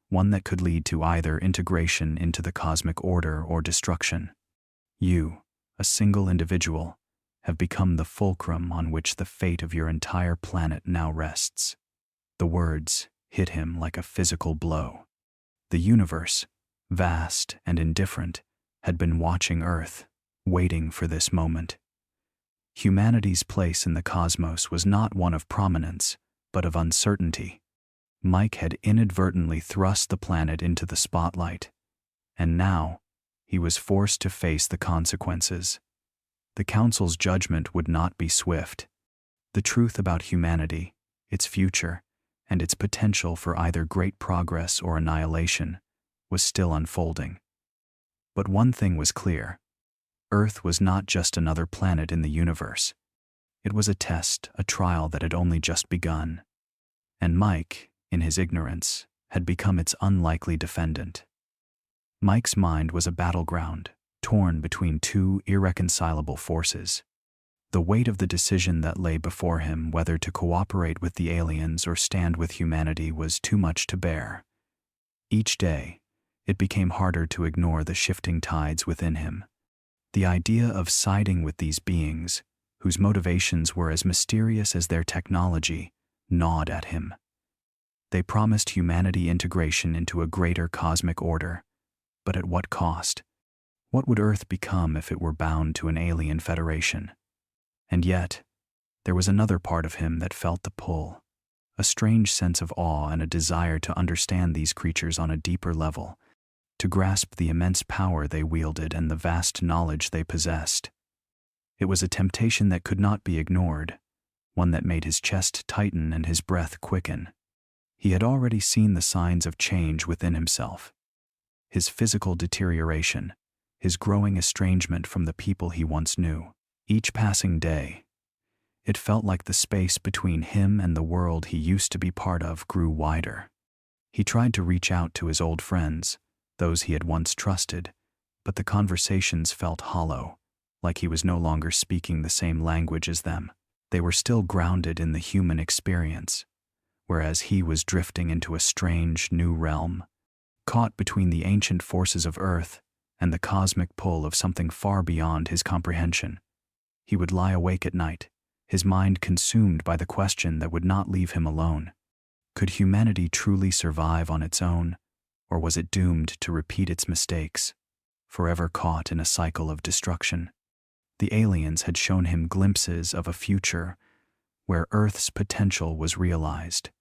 one that could lead to either integration into the cosmic order or destruction. You, a single individual, have become the fulcrum on which the fate of your entire planet now rests." The words hit him like a physical blow. The universe, vast and indifferent, had been watching Earth, waiting for this moment. Humanity's place in the cosmos was not one of prominence, but of uncertainty. Mike had inadvertently thrust the planet into the spotlight, and now he was forced to face the consequences. The Council's judgment would not be swift. The truth about humanity, its future, and its potential for either great progress or annihilation was still unfolding. But one thing was clear. Earth was not just another planet in the universe. It was a test, a trial that had only just begun. And Mike, in his ignorance, had become its unlikely defendant. Mike's mind was a battleground, torn between two irreconcilable forces. The weight of the decision that lay before him, whether to cooperate with the aliens or stand with humanity, was too much to bear. Each day, it became harder to ignore the shifting tides within him. The idea of siding with these beings, whose motivations were as mysterious as their technology, gnawed at him. They promised humanity integration into a greater cosmic order, but at what cost? What would Earth become if it were bound to an alien federation? And yet, there was another part of him that felt the pull, a strange sense of awe and a desire to understand these creatures on a deeper level, to grasp the immense power they wielded and the vast knowledge they possessed. It was a temptation that could not be ignored, one that made his chest tighten and his breath quicken. He had already seen the signs of change within himself. His physical deterioration, his growing estrangement from the people he once knew. Each passing day, it felt like the space between him and the world he used to be part of grew wider. He tried to reach out to his old friends, those he had once trusted, but the conversations felt hollow, like he was no longer speaking the same language as them. They were still grounded in the human experience, whereas he was drifting into a strange, new realm, caught between the ancient forces of Earth and the cosmic pull of something far beyond his comprehension. He would lie awake at night, his mind consumed by the question that would not leave him alone. Could humanity truly survive on its own, or was it doomed to repeat its mistakes, forever caught in a cycle of destruction? The aliens had shown him glimpses of a future where Earth's potential was realized,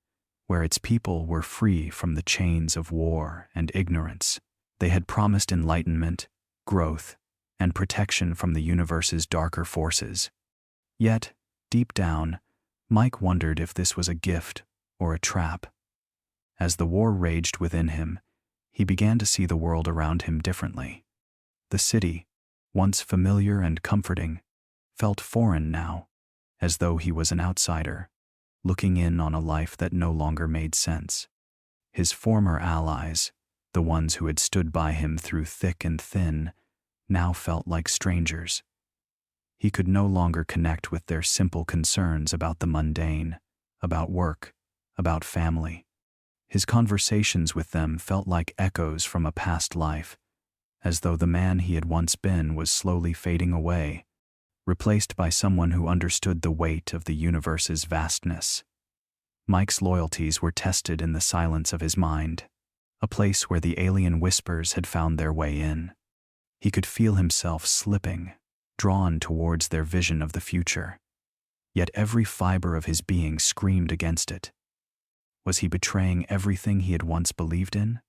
where its people were free from the chains of war and ignorance. They had promised enlightenment, growth, and protection from the universe's darker forces. Yet, deep down, Mike wondered if this was a gift or a trap. As the war raged within him, he began to see the world around him differently. The city, once familiar and comforting, felt foreign now, as though he was an outsider, looking in on a life that no longer made sense. His former allies, the ones who had stood by him through thick and thin, now felt like strangers. He could no longer connect with their simple concerns about the mundane, about work, about family. His conversations with them felt like echoes from a past life, as though the man he had once been was slowly fading away, replaced by someone who understood the weight of the universe's vastness. Mike's loyalties were tested in the silence of his mind, a place where the alien whispers had found their way in. He could feel himself slipping, drawn towards their vision of the future. Yet every fiber of his being screamed against it. Was he betraying everything he had once believed in?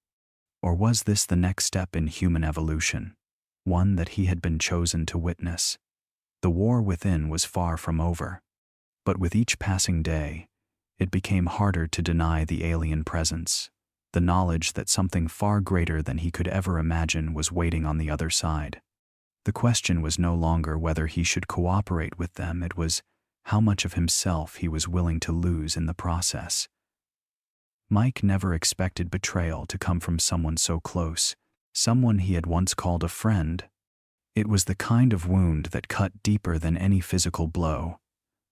Or was this the next step in human evolution, one that he had been chosen to witness? The war within was far from over, but with each passing day, it became harder to deny the alien presence, the knowledge that something far greater than he could ever imagine was waiting on the other side. The question was no longer whether he should cooperate with them, it was how much of himself he was willing to lose in the process. Mike never expected betrayal to come from someone so close, someone he had once called a friend. It was the kind of wound that cut deeper than any physical blow,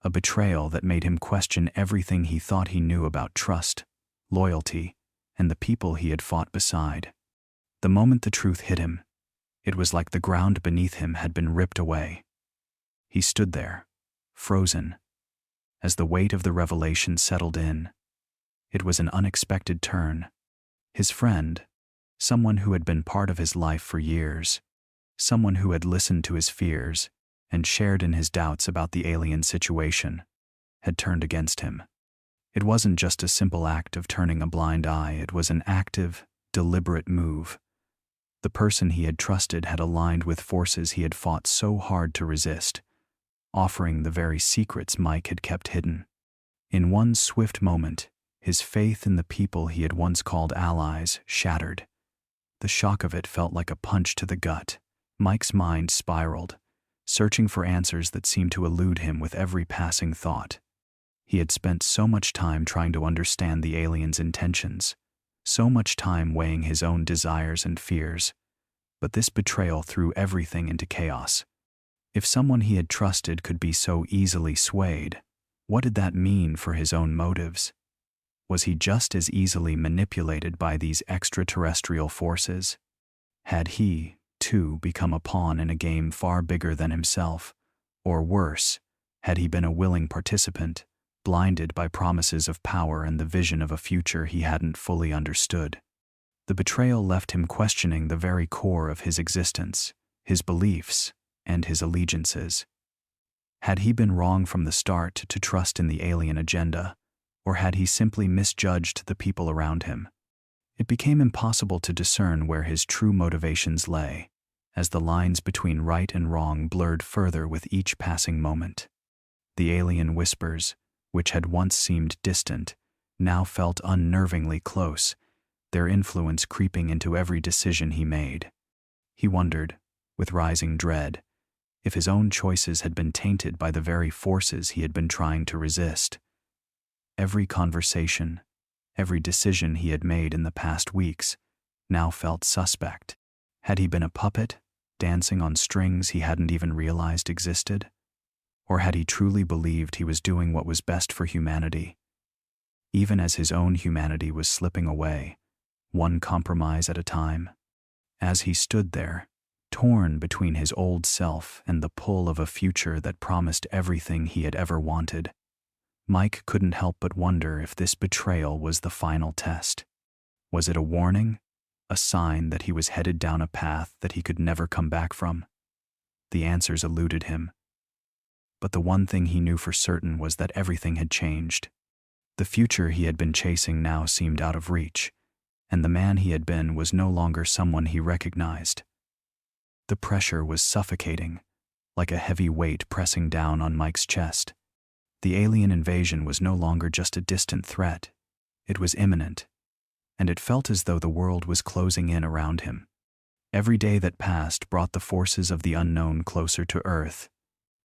a betrayal that made him question everything he thought he knew about trust, loyalty, and the people he had fought beside. The moment the truth hit him, it was like the ground beneath him had been ripped away. He stood there, frozen, as the weight of the revelation settled in. It was an unexpected turn. His friend, someone who had been part of his life for years, someone who had listened to his fears and shared in his doubts about the alien situation, had turned against him. It wasn't just a simple act of turning a blind eye, it was an active, deliberate move. The person he had trusted had aligned with forces he had fought so hard to resist, offering the very secrets Mike had kept hidden. In one swift moment, his faith in the people he had once called allies shattered. The shock of it felt like a punch to the gut. Mike's mind spiraled, searching for answers that seemed to elude him with every passing thought. He had spent so much time trying to understand the aliens' intentions, so much time weighing his own desires and fears, but this betrayal threw everything into chaos. If someone he had trusted could be so easily swayed, what did that mean for his own motives? Was he just as easily manipulated by these extraterrestrial forces? Had he, too, become a pawn in a game far bigger than himself? Or worse, had he been a willing participant, blinded by promises of power and the vision of a future he hadn't fully understood? The betrayal left him questioning the very core of his existence, his beliefs, and his allegiances. Had he been wrong from the start to trust in the alien agenda, or had he simply misjudged the people around him? It became impossible to discern where his true motivations lay, as the lines between right and wrong blurred further with each passing moment. The alien whispers, which had once seemed distant, now felt unnervingly close, their influence creeping into every decision he made. He wondered, with rising dread, if his own choices had been tainted by the very forces he had been trying to resist. Every conversation, every decision he had made in the past weeks now felt suspect. Had he been a puppet, dancing on strings he hadn't even realized existed? Or had he truly believed he was doing what was best for humanity? Even as his own humanity was slipping away, one compromise at a time. As he stood there, torn between his old self and the pull of a future that promised everything he had ever wanted, Mike couldn't help but wonder if this betrayal was the final test. Was it a warning? A sign that he was headed down a path that he could never come back from? The answers eluded him. But the one thing he knew for certain was that everything had changed. The future he had been chasing now seemed out of reach, and the man he had been was no longer someone he recognized. The pressure was suffocating, like a heavy weight pressing down on Mike's chest. The alien invasion was no longer just a distant threat. It was imminent, and it felt as though the world was closing in around him. Every day that passed brought the forces of the unknown closer to Earth,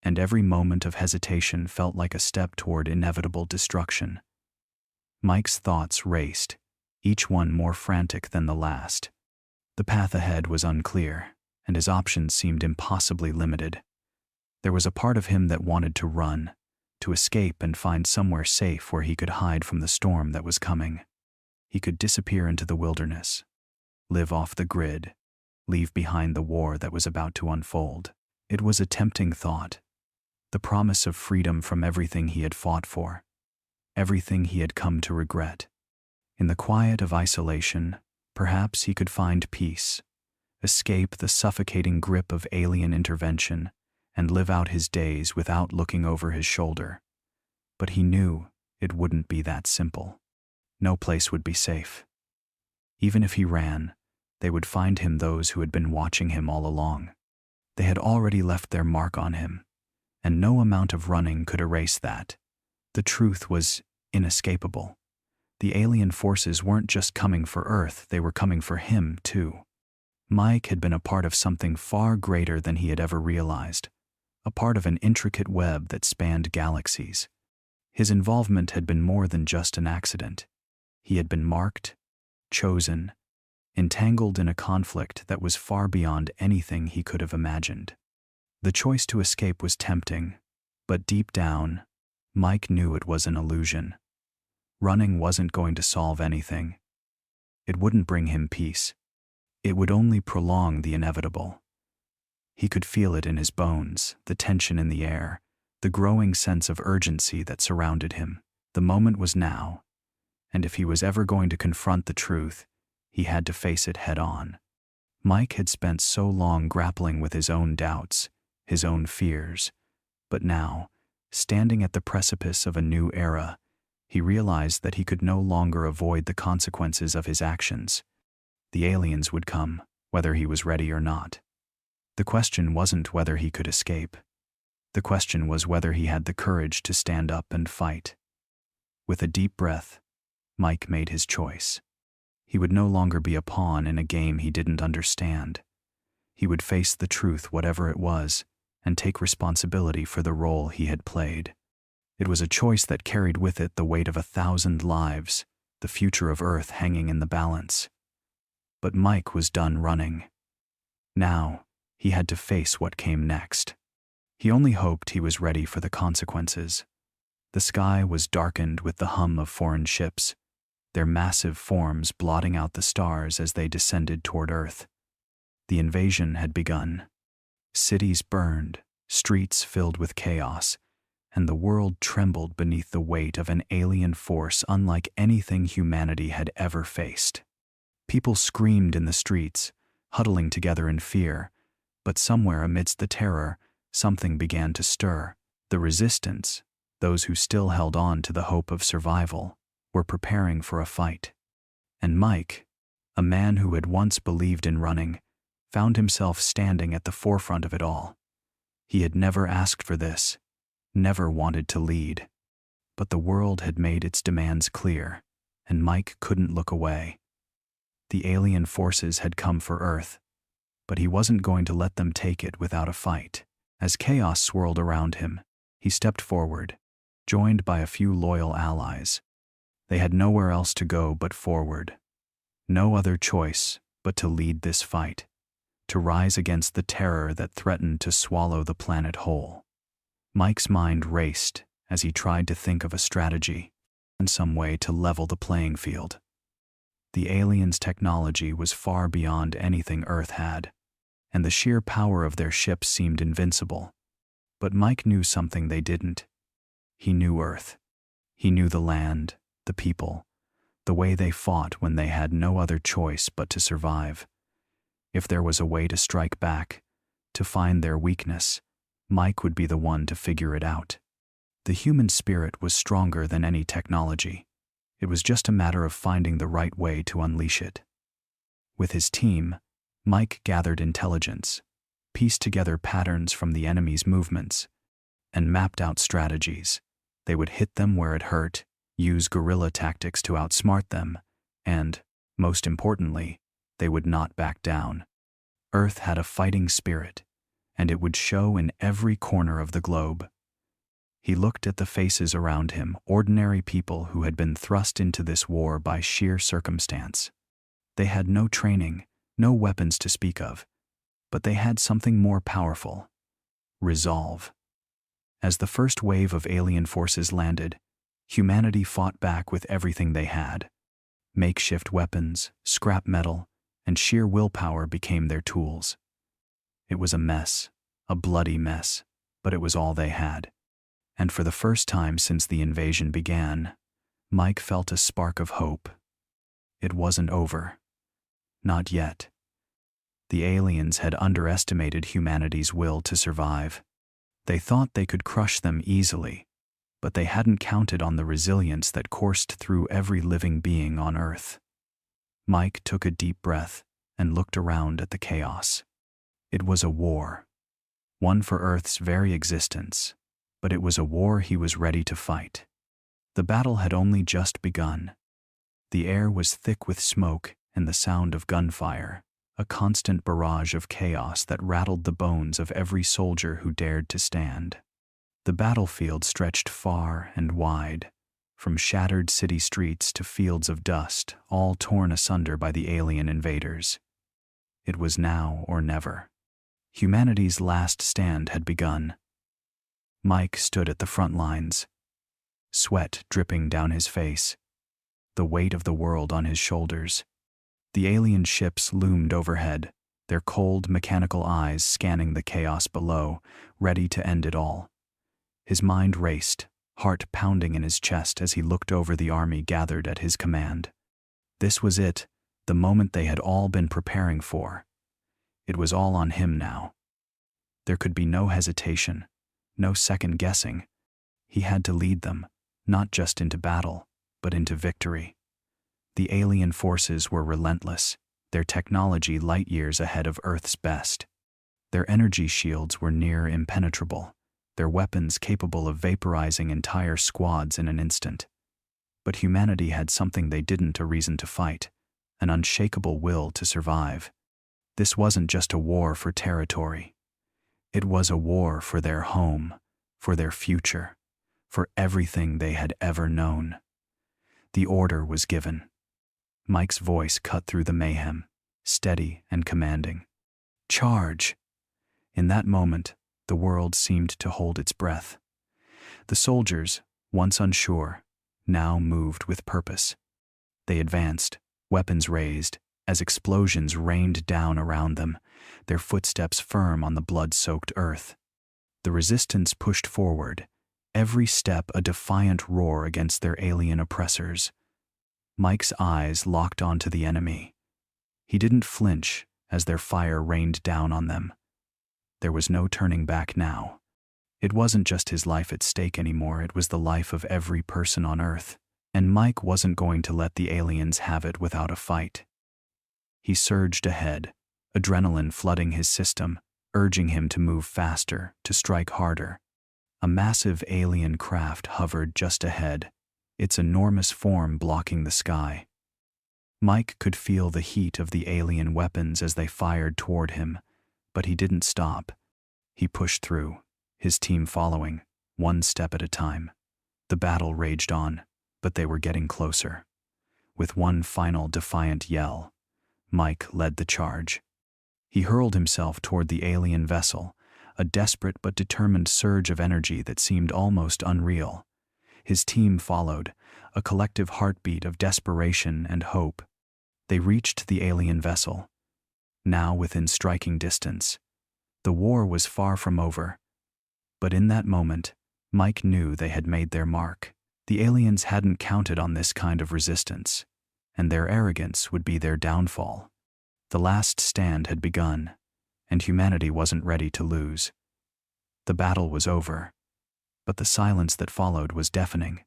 and every moment of hesitation felt like a step toward inevitable destruction. Mike's thoughts raced, each one more frantic than the last. The path ahead was unclear, and his options seemed impossibly limited. There was a part of him that wanted to run, to escape and find somewhere safe where he could hide from the storm that was coming. He could disappear into the wilderness, live off the grid, leave behind the war that was about to unfold. It was a tempting thought, the promise of freedom from everything he had fought for, everything he had come to regret. In the quiet of isolation, perhaps he could find peace, escape the suffocating grip of alien intervention, and live out his days without looking over his shoulder. But he knew it wouldn't be that simple. No place would be safe. Even if he ran, they would find him those who had been watching him all along. They had already left their mark on him, and no amount of running could erase that. The truth was inescapable. The alien forces weren't just coming for Earth, they were coming for him, too. Mike had been a part of something far greater than he had ever realized, a part of an intricate web that spanned galaxies. His involvement had been more than just an accident. He had been marked, chosen, entangled in a conflict that was far beyond anything he could have imagined. The choice to escape was tempting, but deep down, Mike knew it was an illusion. Running wasn't going to solve anything. It wouldn't bring him peace. It would only prolong the inevitable. He could feel it in his bones, the tension in the air, the growing sense of urgency that surrounded him. The moment was now, and if he was ever going to confront the truth, he had to face it head on. Mike had spent so long grappling with his own doubts, his own fears, but now, standing at the precipice of a new era, he realized that he could no longer avoid the consequences of his actions. The aliens would come, whether he was ready or not. The question wasn't whether he could escape. The question was whether he had the courage to stand up and fight. With a deep breath, Mike made his choice. He would no longer be a pawn in a game he didn't understand. He would face the truth, whatever it was, and take responsibility for the role he had played. It was a choice that carried with it the weight of 1,000 lives, the future of Earth hanging in the balance. But Mike was done running. Now, he had to face what came next. He only hoped he was ready for the consequences. The sky was darkened with the hum of foreign ships, their massive forms blotting out the stars as they descended toward Earth. The invasion had begun. Cities burned, streets filled with chaos, and the world trembled beneath the weight of an alien force unlike anything humanity had ever faced. People screamed in the streets, huddling together in fear, but somewhere amidst the terror, something began to stir. The resistance, those who still held on to the hope of survival, were preparing for a fight. And Mike, a man who had once believed in running, found himself standing at the forefront of it all. He had never asked for this, never wanted to lead. But the world had made its demands clear, and Mike couldn't look away. The alien forces had come for Earth, but he wasn't going to let them take it without a fight. As chaos swirled around him, he stepped forward, joined by a few loyal allies. They had nowhere else to go but forward. No other choice but to lead this fight, to rise against the terror that threatened to swallow the planet whole. Mike's mind raced as he tried to think of a strategy and some way to level the playing field. The aliens' technology was far beyond anything Earth had, and the sheer power of their ships seemed invincible. But Mike knew something they didn't. He knew Earth. He knew the land, the people, the way they fought when they had no other choice but to survive. If there was a way to strike back, to find their weakness, Mike would be the one to figure it out. The human spirit was stronger than any technology. It was just a matter of finding the right way to unleash it. With his team, Mike gathered intelligence, pieced together patterns from the enemy's movements, and mapped out strategies. They would hit them where it hurt, use guerrilla tactics to outsmart them, and, most importantly, they would not back down. Earth had a fighting spirit, and it would show in every corner of the globe. He looked at the faces around him, ordinary people who had been thrust into this war by sheer circumstance. They had no training, no weapons to speak of, but they had something more powerful: resolve. As the first wave of alien forces landed, humanity fought back with everything they had. Makeshift weapons, scrap metal, and sheer willpower became their tools. It was a mess, a bloody mess, but it was all they had. And for the first time since the invasion began, Mike felt a spark of hope. It wasn't over. Not yet. The aliens had underestimated humanity's will to survive. They thought they could crush them easily, but they hadn't counted on the resilience that coursed through every living being on Earth. Mike took a deep breath and looked around at the chaos. It was a war, one for Earth's very existence, but it was a war he was ready to fight. The battle had only just begun. The air was thick with smoke and the sound of gunfire, a constant barrage of chaos that rattled the bones of every soldier who dared to stand. The battlefield stretched far and wide, from shattered city streets to fields of dust, all torn asunder by the alien invaders. It was now or never. Humanity's last stand had begun. Mike stood at the front lines, sweat dripping down his face, the weight of the world on his shoulders. The alien ships loomed overhead, their cold, mechanical eyes scanning the chaos below, ready to end it all. His mind raced, heart pounding in his chest as he looked over the army gathered at his command. This was it, the moment they had all been preparing for. It was all on him now. There could be no hesitation, no second guessing. He had to lead them, not just into battle, but into victory. The alien forces were relentless, their technology light years ahead of Earth's best. Their energy shields were near impenetrable, their weapons capable of vaporizing entire squads in an instant. But humanity had something they didn't: a reason to fight, an unshakable will to survive. This wasn't just a war for territory. It was a war for their home, for their future, for everything they had ever known. The order was given. Mike's voice cut through the mayhem, steady and commanding. Charge! In that moment, the world seemed to hold its breath. The soldiers, once unsure, now moved with purpose. They advanced, weapons raised, as explosions rained down around them, their footsteps firm on the blood-soaked earth. The resistance pushed forward, every step a defiant roar against their alien oppressors. Mike's eyes locked onto the enemy. He didn't flinch as their fire rained down on them. There was no turning back now. It wasn't just his life at stake anymore, it was the life of every person on Earth, and Mike wasn't going to let the aliens have it without a fight. He surged ahead, adrenaline flooding his system, urging him to move faster, to strike harder. A massive alien craft hovered just ahead, its enormous form blocking the sky. Mike could feel the heat of the alien weapons as they fired toward him, but he didn't stop. He pushed through, his team following, one step at a time. The battle raged on, but they were getting closer. With one final defiant yell, Mike led the charge. He hurled himself toward the alien vessel, a desperate but determined surge of energy that seemed almost unreal. His team followed, a collective heartbeat of desperation and hope. They reached the alien vessel, now within striking distance. The war was far from over. But in that moment, Mike knew they had made their mark. The aliens hadn't counted on this kind of resistance, and their arrogance would be their downfall. The last stand had begun, and humanity wasn't ready to lose. The battle was over, but the silence that followed was deafening.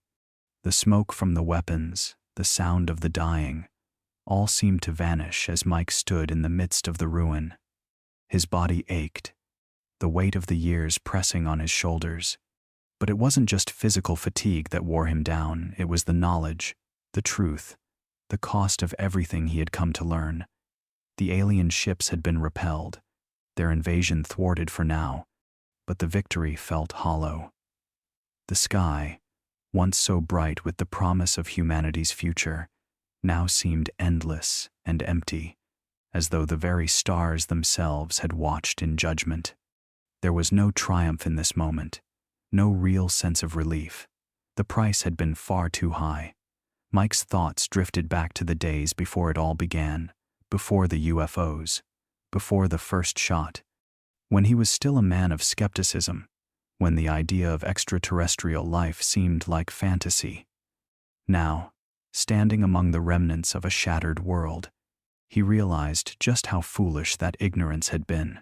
The smoke from the weapons, the sound of the dying, all seemed to vanish as Mike stood in the midst of the ruin. His body ached, the weight of the years pressing on his shoulders. But it wasn't just physical fatigue that wore him down, it was the knowledge, the truth, the cost of everything he had come to learn. The alien ships had been repelled, their invasion thwarted for now, but the victory felt hollow. The sky, once so bright with the promise of humanity's future, now seemed endless and empty, as though the very stars themselves had watched in judgment. There was no triumph in this moment, no real sense of relief. The price had been far too high. Mike's thoughts drifted back to the days before it all began, before the UFOs, before the first shot, when he was still a man of skepticism, when the idea of extraterrestrial life seemed like fantasy. Now, standing among the remnants of a shattered world, he realized just how foolish that ignorance had been.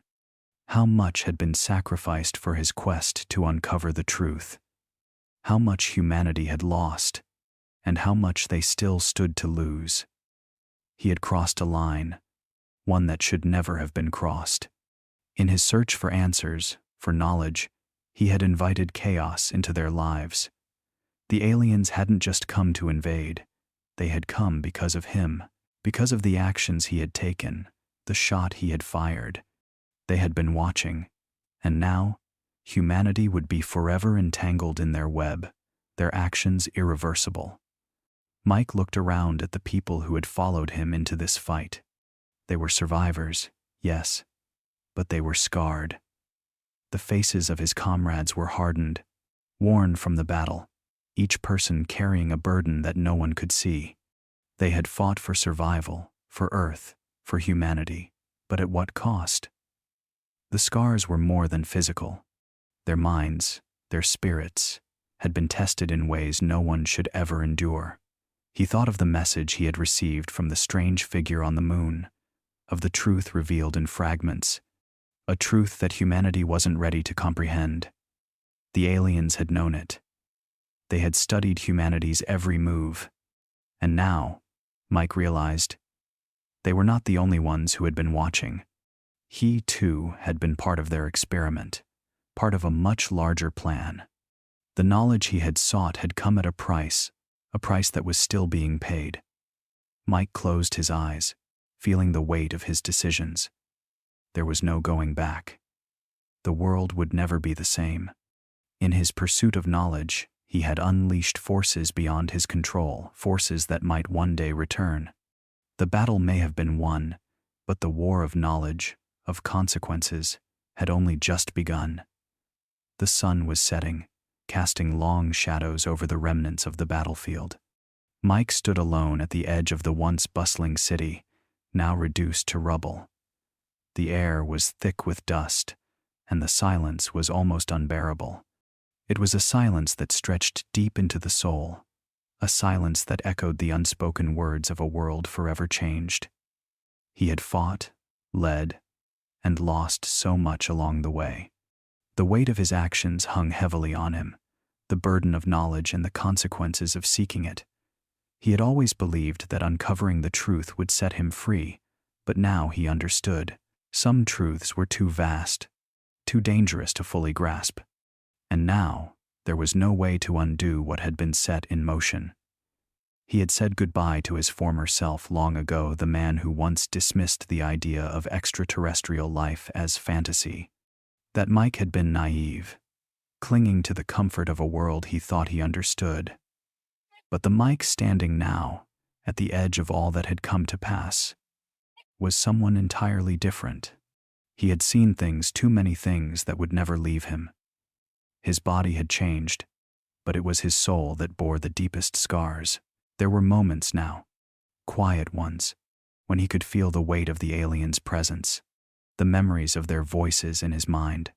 How much had been sacrificed for his quest to uncover the truth. How much humanity had lost, and how much they still stood to lose. He had crossed a line, one that should never have been crossed. In his search for answers, for knowledge, he had invited chaos into their lives. The aliens hadn't just come to invade. They had come because of him, because of the actions he had taken, the shot he had fired. They had been watching, and now, humanity would be forever entangled in their web, their actions irreversible. Mike looked around at the people who had followed him into this fight. They were survivors, yes, but they were scarred. The faces of his comrades were hardened, worn from the battle, each person carrying a burden that no one could see. They had fought for survival, for Earth, for humanity, but at what cost? The scars were more than physical. Their minds, their spirits, had been tested in ways no one should ever endure. He thought of the message he had received from the strange figure on the moon, of the truth revealed in fragments, a truth that humanity wasn't ready to comprehend. The aliens had known it. They had studied humanity's every move. And now, Mike realized, they were not the only ones who had been watching. He, too, had been part of their experiment, part of a much larger plan. The knowledge he had sought had come at a price that was still being paid. Mike closed his eyes, feeling the weight of his decisions. There was no going back. The world would never be the same. In his pursuit of knowledge, he had unleashed forces beyond his control, forces that might one day return. The battle may have been won, but the war of knowledge, of consequences, had only just begun. The sun was setting, casting long shadows over the remnants of the battlefield. Mike stood alone at the edge of the once bustling city, now reduced to rubble. The air was thick with dust, and the silence was almost unbearable. It was a silence that stretched deep into the soul, a silence that echoed the unspoken words of a world forever changed. He had fought, led, and lost so much along the way. The weight of his actions hung heavily on him, the burden of knowledge and the consequences of seeking it. He had always believed that uncovering the truth would set him free, but now he understood. Some truths were too vast, too dangerous to fully grasp. And now, there was no way to undo what had been set in motion. He had said goodbye to his former self long ago, the man who once dismissed the idea of extraterrestrial life as fantasy. That Mike had been naive, clinging to the comfort of a world he thought he understood. But the Mike standing now, at the edge of all that had come to pass, was someone entirely different. He had seen things, too many things that would never leave him. His body had changed, but it was his soul that bore the deepest scars. There were moments now, quiet ones, when he could feel the weight of the aliens' presence, the memories of their voices in his mind.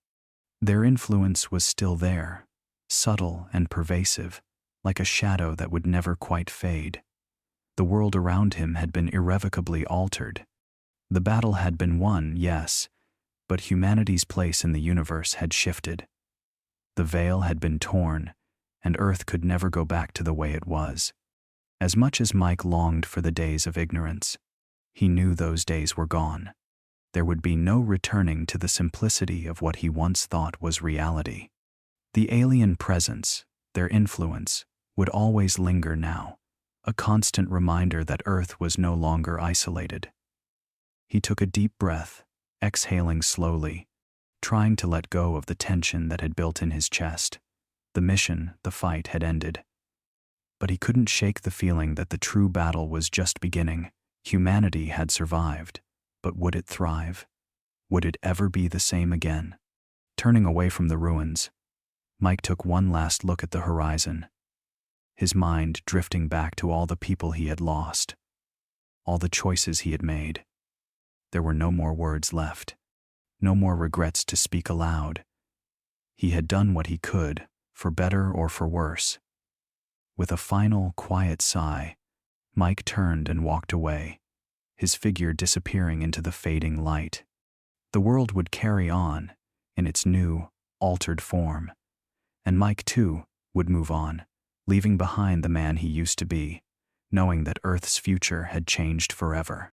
Their influence was still there, subtle and pervasive, like a shadow that would never quite fade. The world around him had been irrevocably altered. The battle had been won, yes, but humanity's place in the universe had shifted. The veil had been torn, and Earth could never go back to the way it was. As much as Mike longed for the days of ignorance, he knew those days were gone. There would be no returning to the simplicity of what he once thought was reality. The alien presence, their influence, would always linger now, a constant reminder that Earth was no longer isolated. He took a deep breath, exhaling slowly, trying to let go of the tension that had built in his chest. The mission, the fight, had ended. But he couldn't shake the feeling that the true battle was just beginning. Humanity had survived, but would it thrive? Would it ever be the same again? Turning away from the ruins, Mike took one last look at the horizon, his mind drifting back to all the people he had lost, all the choices he had made. There were no more words left, no more regrets to speak aloud. He had done what he could, for better or for worse. With a final, quiet sigh, Mike turned and walked away, his figure disappearing into the fading light. The world would carry on, in its new, altered form, and Mike, too, would move on, leaving behind the man he used to be, knowing that Earth's future had changed forever.